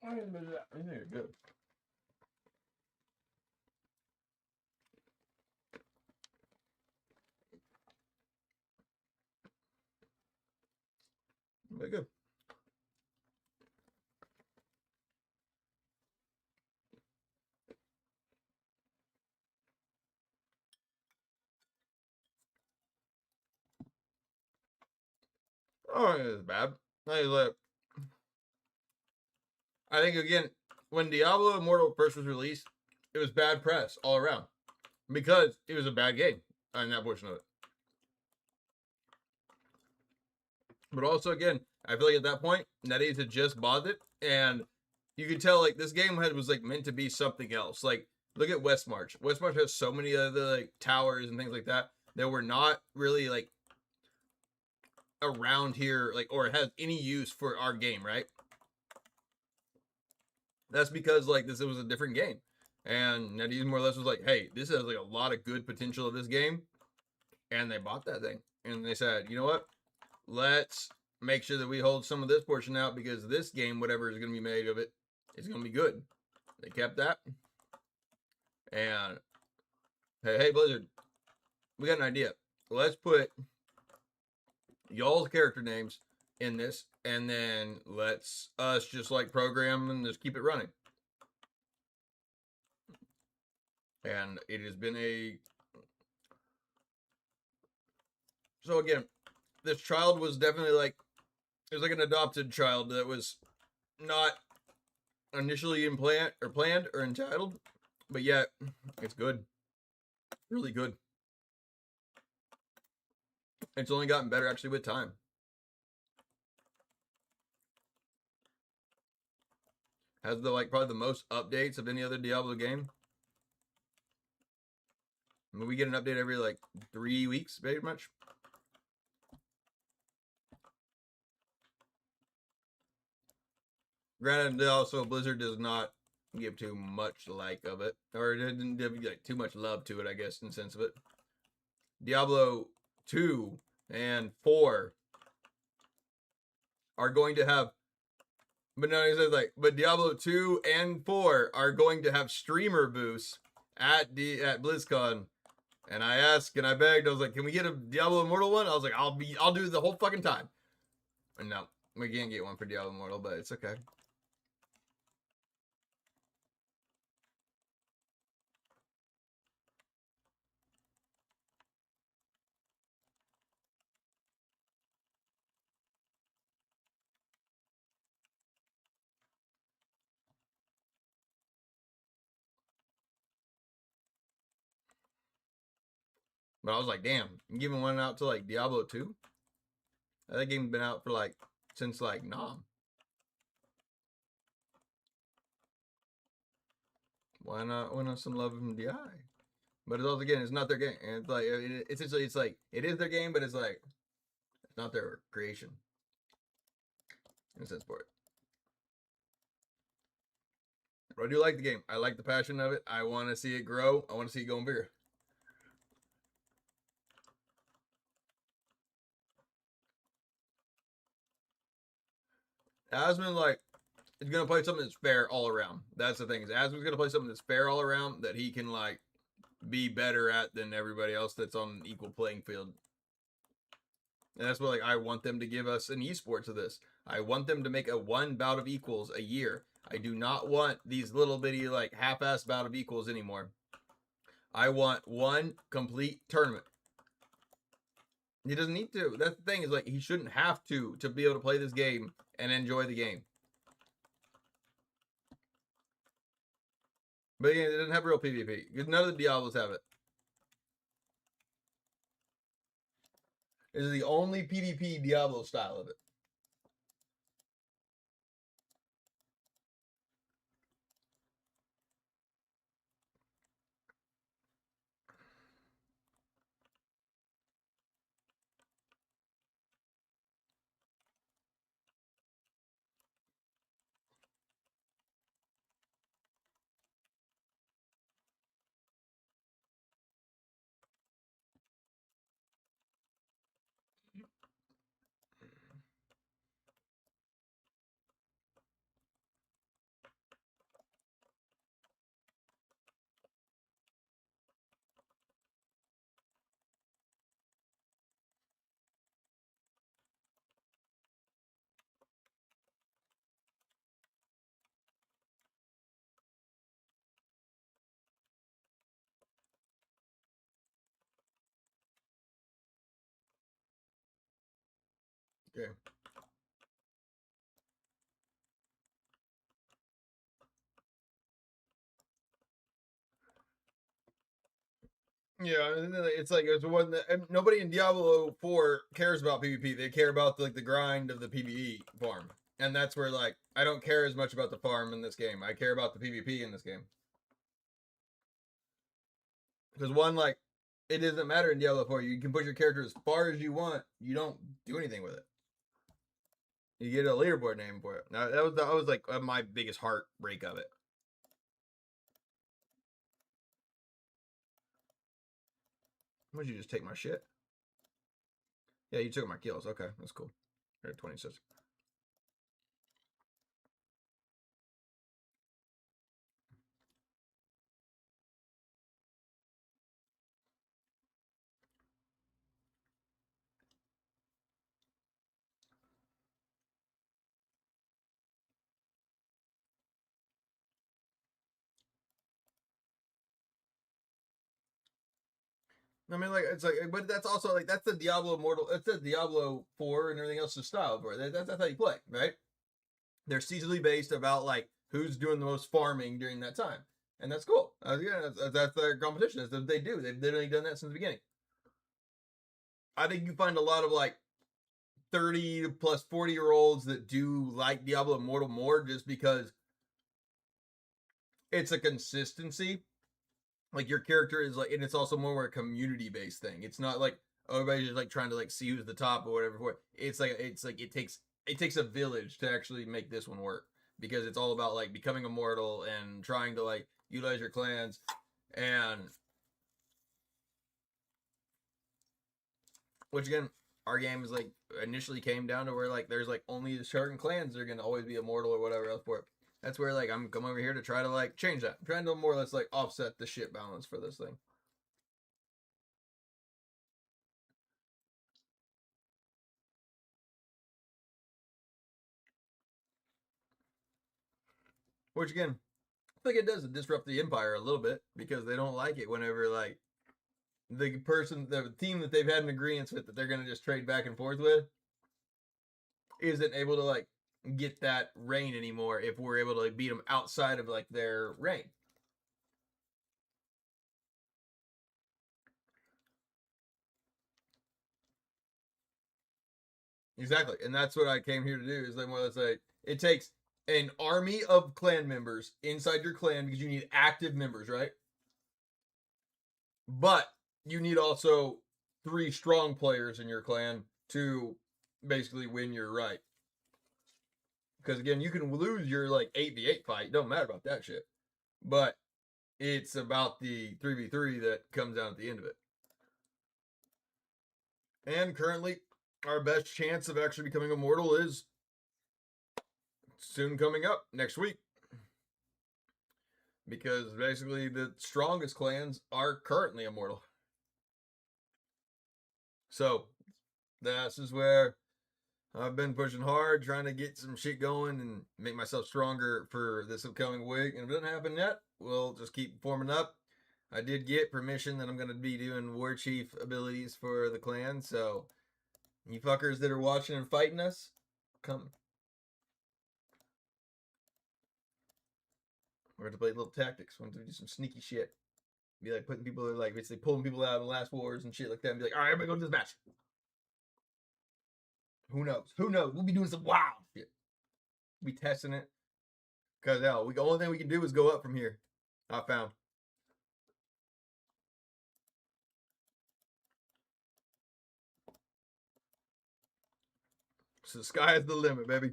I think they're good. They're good. Oh, it's bad. I think again, when Diablo Immortal first was released, it was bad press all around because it was a bad game on that portion of it. But also, again, I feel like at that point, NetEase had just bought it, and you could tell like this game was like meant to be something else. Like, look at Westmarch. Westmarch has so many other like towers and things like that that were not really like around here, like, or has any use for our game, right? That's because like this was a different game, and NetEase more or less was like, hey, this has like a lot of good potential of this game, and they bought that thing, and they said, you know what? Let's make sure that we hold some of this portion out because this game, whatever is going to be made of it, is going to be good. They kept that. And hey, Blizzard, we got an idea. Let's put y'all's character names in this, and then let's us just like program and just keep it running. And it has been a... So again, this child was definitely like, it was like an adopted child that was not initially planned or entitled, but yet it's good, really good. It's only gotten better actually with time. Has the like probably the most updates of any other Diablo game. I mean, we get an update every like 3 weeks, pretty much. Granted, also Blizzard does not give too much like of it, or it didn't give like too much love to it, I guess, in the sense of it. Diablo 2 and 4 are going to have, but no, it says like, but Diablo 2 and 4 are going to have streamer boosts at BlizzCon. And I asked and I begged, I was like, can we get a Diablo Immortal one? I was like, I'll do the whole fucking time. And no, we can't get one for Diablo Immortal, but it's okay. But I was like, damn, you giving one out to like Diablo 2? That game's been out for like since like Nom. Why not some love from DI? But it's also, again, it's not their game. And it's like it's like it is their game, but it's like it's not their creation. In a sense for it. But I do like the game. I like the passion of it. I want to see it grow. I want to see it going bigger. Asmund, like, is going to play something that's fair all around. That's the thing. Is Asmund's going to play something that's fair all around that he can, like, be better at than everybody else that's on an equal playing field. And that's what, like, I want them to give us an esports of this. I want them to make a one bout of equals a year. I do not want these little bitty, like, half-ass bout of equals anymore. I want one complete tournament. He doesn't need to. That's the thing, is like, he shouldn't have to be able to play this game and enjoy the game. But again, it doesn't have real PvP. Because none of the Diablos have it. This is the only PvP Diablo style of it. Okay. Yeah, it's like it's one that nobody in Diablo 4 cares about PvP. They care about like the grind of the PvE farm, and that's where like I don't care as much about the farm in this game. I care about the PvP in this game because one, like, it doesn't matter in Diablo 4. You can push your character as far as you want. You don't do anything with it. You get a leaderboard name for it. Now that was like my biggest heartbreak of it. Would you just take my shit? Yeah, you took my kills. Okay, that's cool. You're at 26. I mean, like, it's like, but that's also like that's the Diablo Immortal. It's the Diablo 4 and everything else's style for it. That's how you play, right? They're seasonally based about like who's doing the most farming during that time, and that's cool. Yeah, that's their competition. That's what they do. They've literally done that since the beginning. I think you find a lot of like 30 plus 40-year-olds that do like Diablo Immortal more just because it's a consistency. Like your character is like, and it's also more a community based thing. It's not like everybody's just like trying to like see who's the top or whatever. For it. It's like it takes a village to actually make this one work because it's all about like becoming immortal and trying to like utilize your clans and which again our game is like initially came down to where like there's like only certain clans that are gonna always be immortal or whatever else for it. That's where like I'm coming over here to try to like change that. I'm trying to more or less like offset the shit balance for this thing. Which again, I think it does disrupt the empire a little bit because they don't like it whenever like the team that they've had an agreement with that they're gonna just trade back and forth with isn't able to like get that reign anymore if we're able to like beat them outside of like their reign. Exactly, and that's what I came here to do. Is like more or less like it takes an army of clan members inside your clan because you need active members, right? But you need also 3 strong players in your clan to basically win your right. Because again, you can lose your like 8v8 fight. Don't matter about that shit. But it's about the 3v3 that comes down at the end of it. And currently, our best chance of actually becoming immortal is soon coming up next week. Because basically the strongest clans are currently immortal. So this is where I've been pushing hard, trying to get some shit going and make myself stronger for this upcoming week. And if it doesn't happen yet, we'll just keep forming up. I did get permission that I'm going to be doing war chief abilities for the clan. So you fuckers that are watching and fighting us, come. We're going to play little tactics. We're going to do some sneaky shit. Be like putting people, like basically pulling people out of the last wars and shit like that. And be like, all right, everybody go to this match. Who knows? Who knows? We'll be doing some wild shit. We'll be testing it. Because hell, the only thing we can do is go up from here. I found. So the sky is the limit, baby.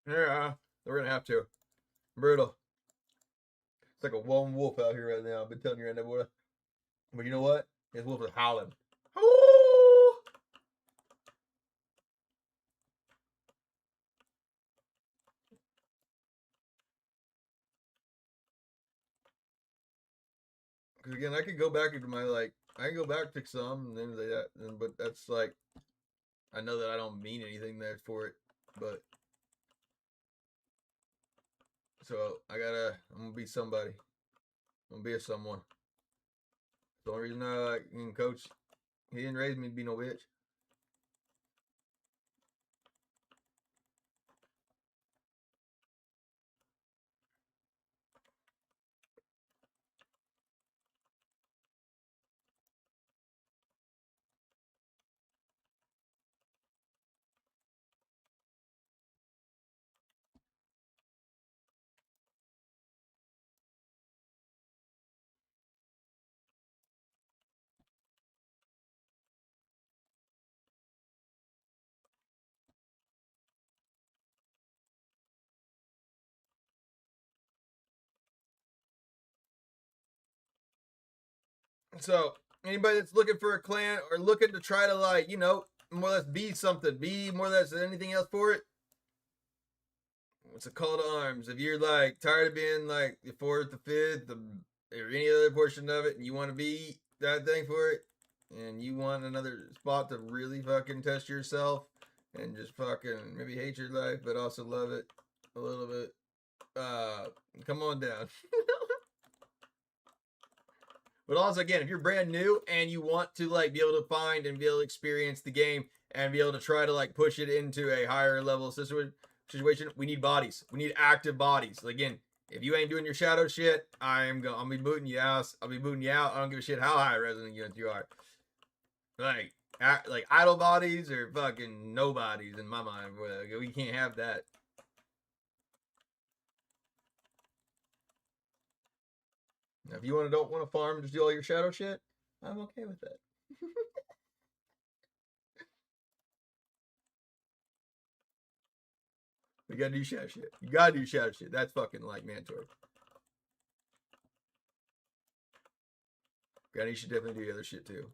Yeah, we're gonna have to. Brutal. It's like a lone wolf out here right now. I've been telling you right now, boy. But you know what? This wolf is howling. Because again, I could go back into my I can go back to some and things like that, but that's like, I know that I don't mean anything there for it, but so I'm gonna be somebody. I'm gonna be a someone. The only reason I can coach, he didn't raise me to be no bitch. So anybody that's looking for a clan or looking to try to like, more or less be something, be more or less anything else for it, it's a call to arms. If you're like tired of being like the 4th, the 5th, or any other portion of it, and you want to be that thing for it, and you want another spot to really fucking test yourself and just fucking maybe hate your life, but also love it a little bit, come on down. But also, again, if you're brand new and you want to like be able to find and be able to experience the game and be able to try to like push it into a higher level situation, we need bodies. We need active bodies. Again, if you ain't doing your shadow shit, I'll be booting you out. I'll be booting you out. I don't give a shit how high resonant units you are. Like idle bodies or fucking nobodies in my mind. We can't have that. Now, if you don't want to farm, just do all your shadow shit, I'm okay with that. You gotta do shadow shit. You gotta do shadow shit. That's fucking like mandatory. God, you should definitely do the other shit too.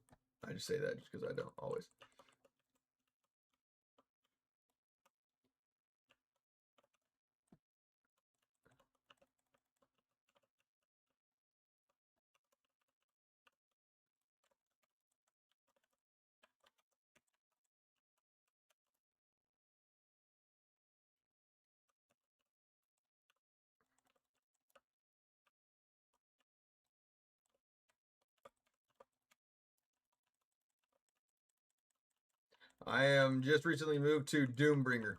I just say that just because I don't always. I am just recently moved to Doombringer.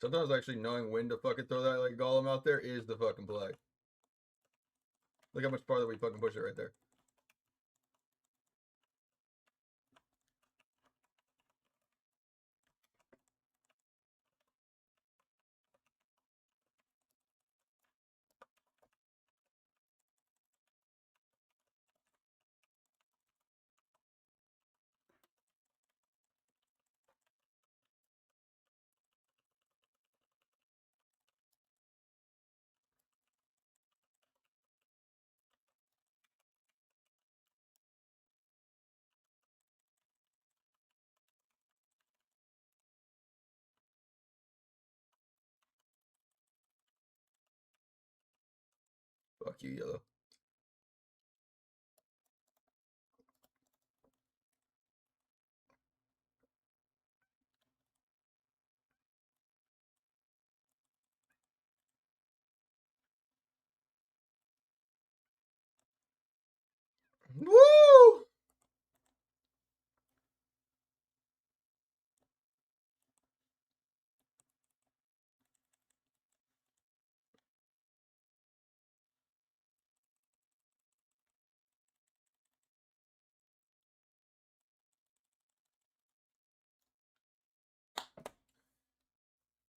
Sometimes actually knowing when to fucking throw that like golem out there is the fucking play. Look how much farther we fucking push it right there. Fuck you, yellow. Woo!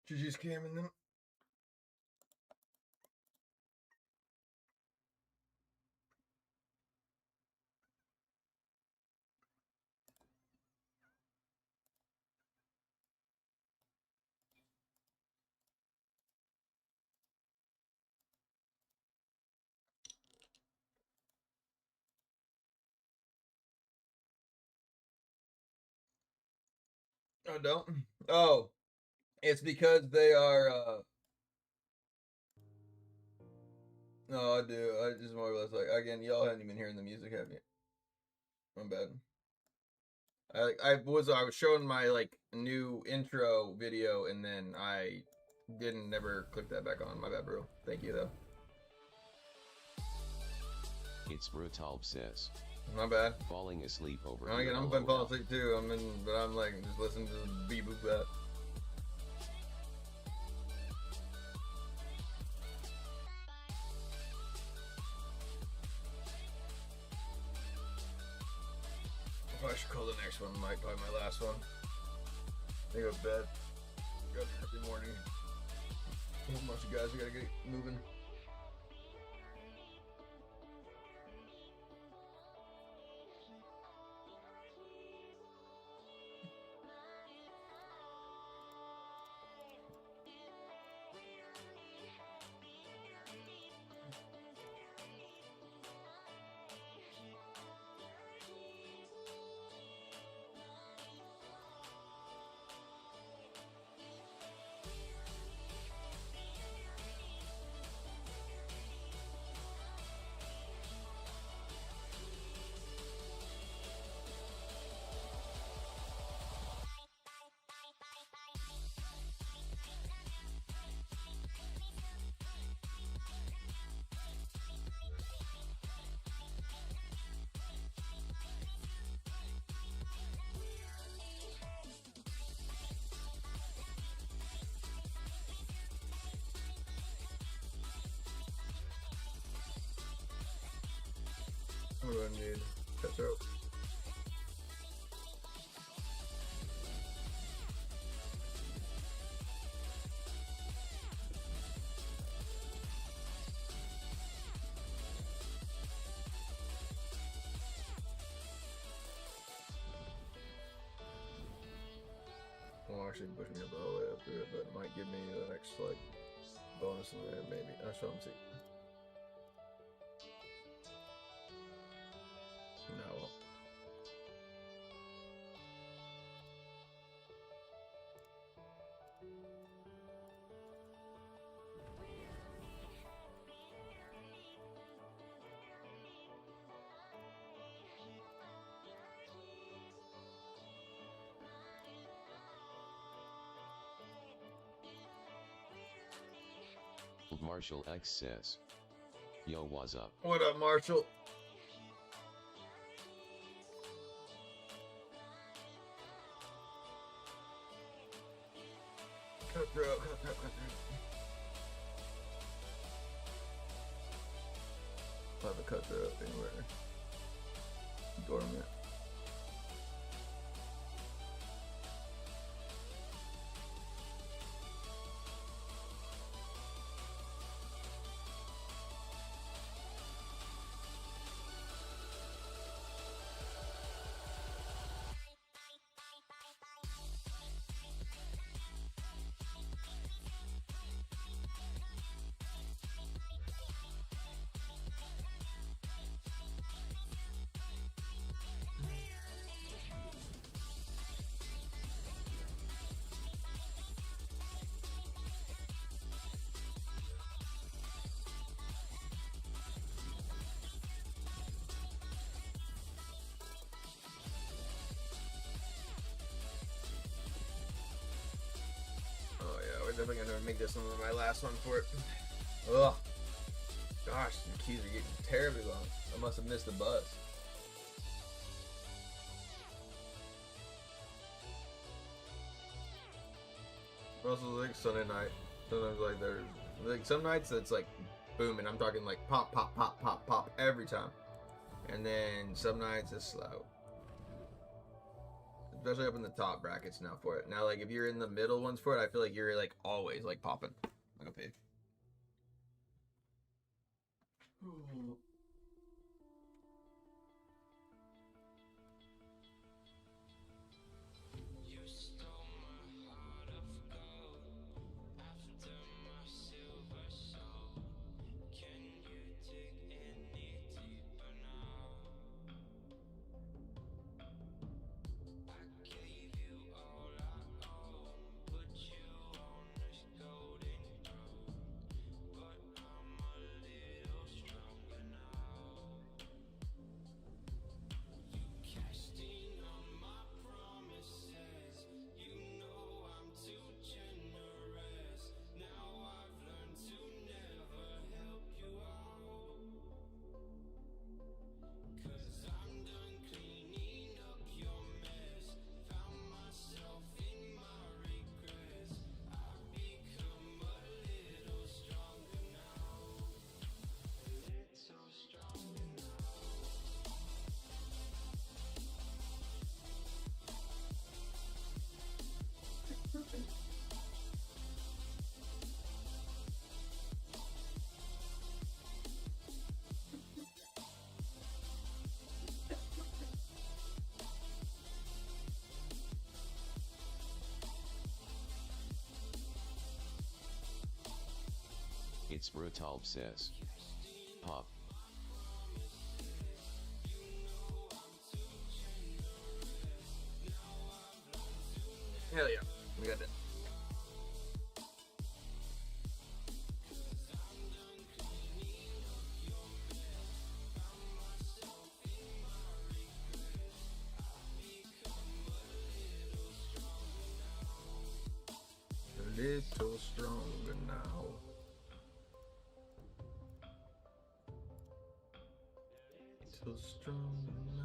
GG's camming them. I don't. Oh, it's because they are. No, I do. I just more or less like again. Y'all haven't even hearing the music, have you? I'm bad. I was showing my like new intro video and then I didn't never click that back on. My bad, bro. Thank you though. It's Brutal says. My bad. Falling asleep over Again, here, I'm been LOL. falling asleep too. But I'm like just listening to the beep boop that. I should call the next one. Might probably my last one. I think of bed. Got every morning. A whole bunch of guys. We gotta get moving. What do I need? Cutthroat. Won't actually push me up all the way up to it, but it might give me the next like bonus in there, maybe. I'll show them see. No. Well. Marshall X says. Yo, what's up? What up, Marshall? cutthroat, cutthroat. I'll have a cutthroat anywhere. Dormant. Oh yeah, we're definitely gonna make this one my last one for it. Ugh. Gosh, the keys are getting terribly long. I must have missed the bus. Also, like Sunday night, sometimes like there's like some nights it's like booming. I'm talking like pop, pop, pop, pop, pop every time, and then some nights it's slow. Especially up in the top brackets now for it. Now, like if you're in the middle ones for it, I feel like you're like always like popping like a pig. It's brutal says. Pop. Hell yeah, we got that. A little stronger now. Little stronger now.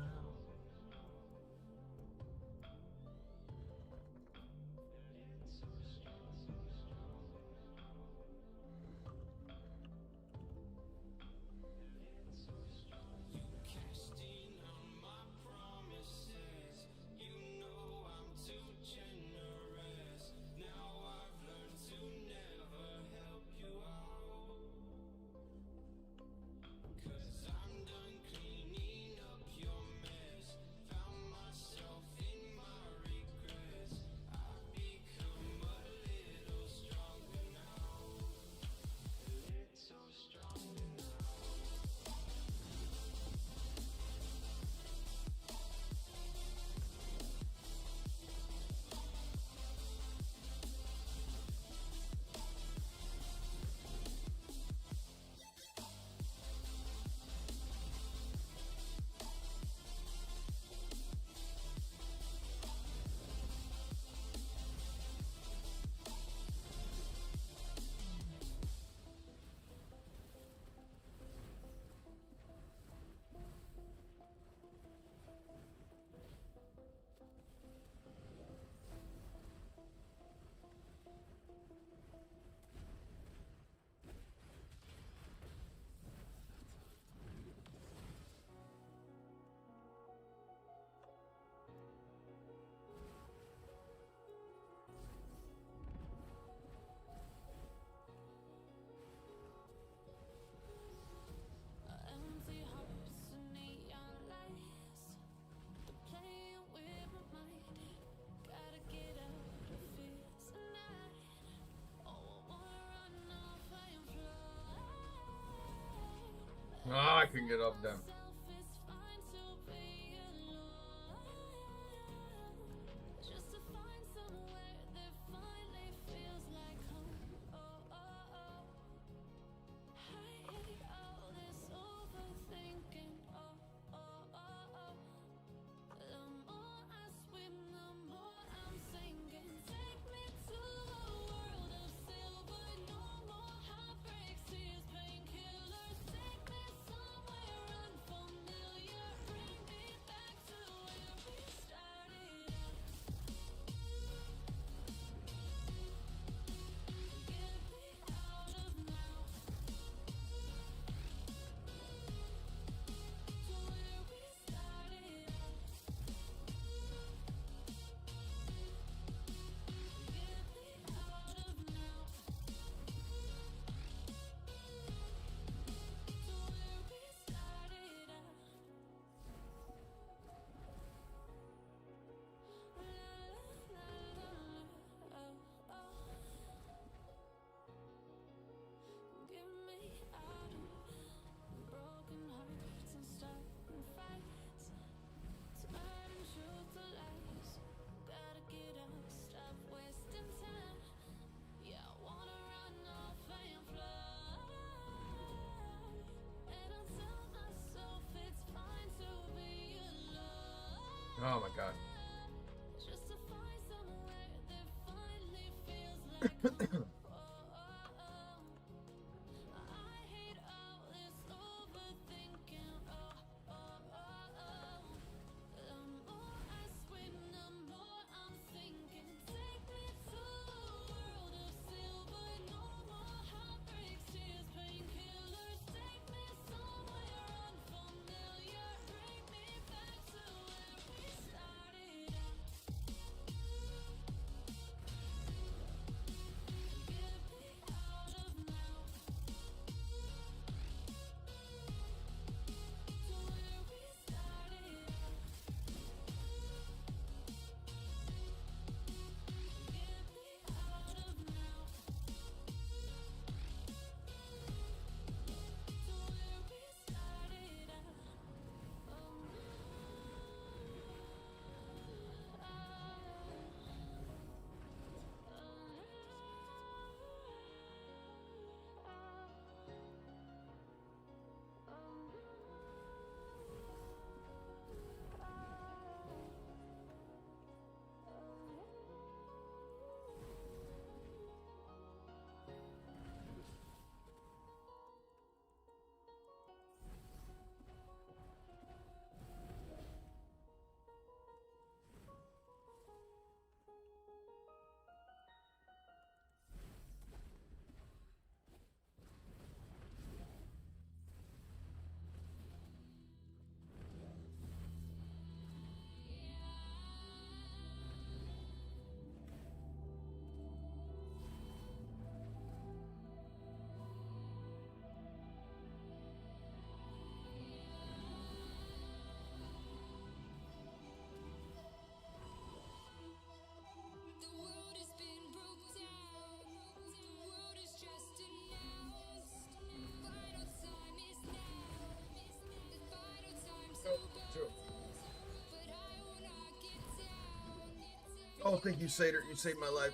can get up them. Oh my god. Oh, thank you, Sater. You saved my life.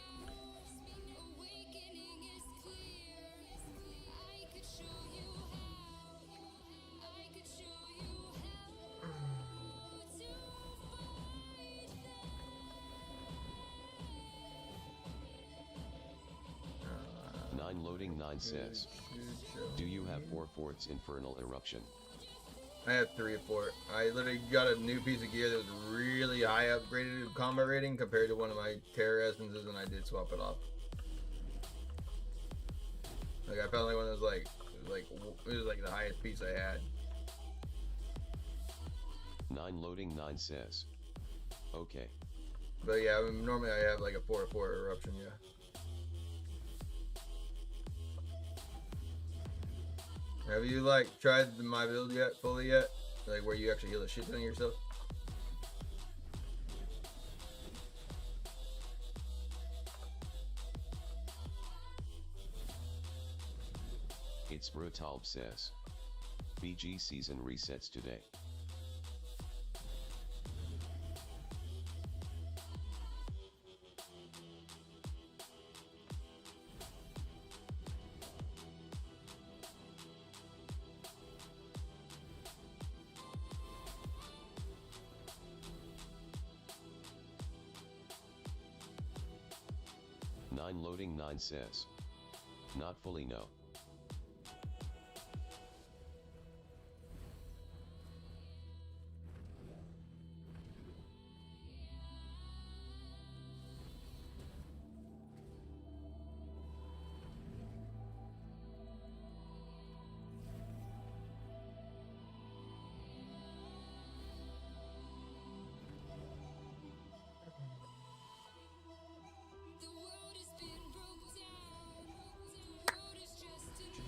Nine loading 9 says, do you have 4 forts infernal eruption? I have 3 or 4. I literally got a new piece of gear that was really high upgraded combat rating compared to one of my Terror Essences, and I did swap it off. Like I found like one that was like it was like the highest piece I had. 9 loading 9 says, okay. But yeah, I mean, normally I have like a 4 or 4 eruption, yeah. Have you like tried my build yet, fully yet? Like where you actually heal the shit ton of yourself? It's Brutalb says, BG season resets today. Loading 9 says. Not fully no.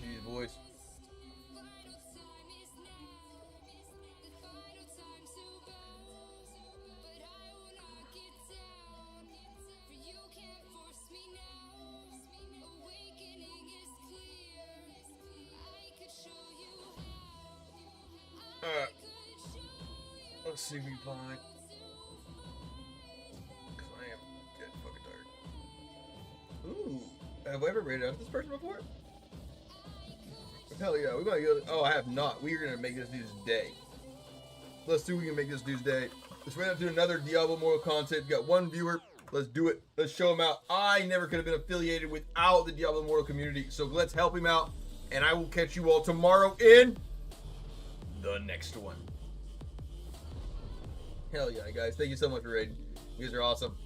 Jeez, boys. Let's see me find. Cause I am getting fucking tired. Ooh, have I ever rated out this person before? Hell yeah, we might go. Oh, I have not. We are gonna make this dude's day. Let's see if we can make this dude's day. Let's wait up to another Diablo Immortal content. We got one viewer. Let's do it. Let's show him out. I never could have been affiliated without the Diablo Immortal community. So let's help him out. And I will catch you all tomorrow in the next one. Hell yeah, guys. Thank you so much for raiding. You guys are awesome.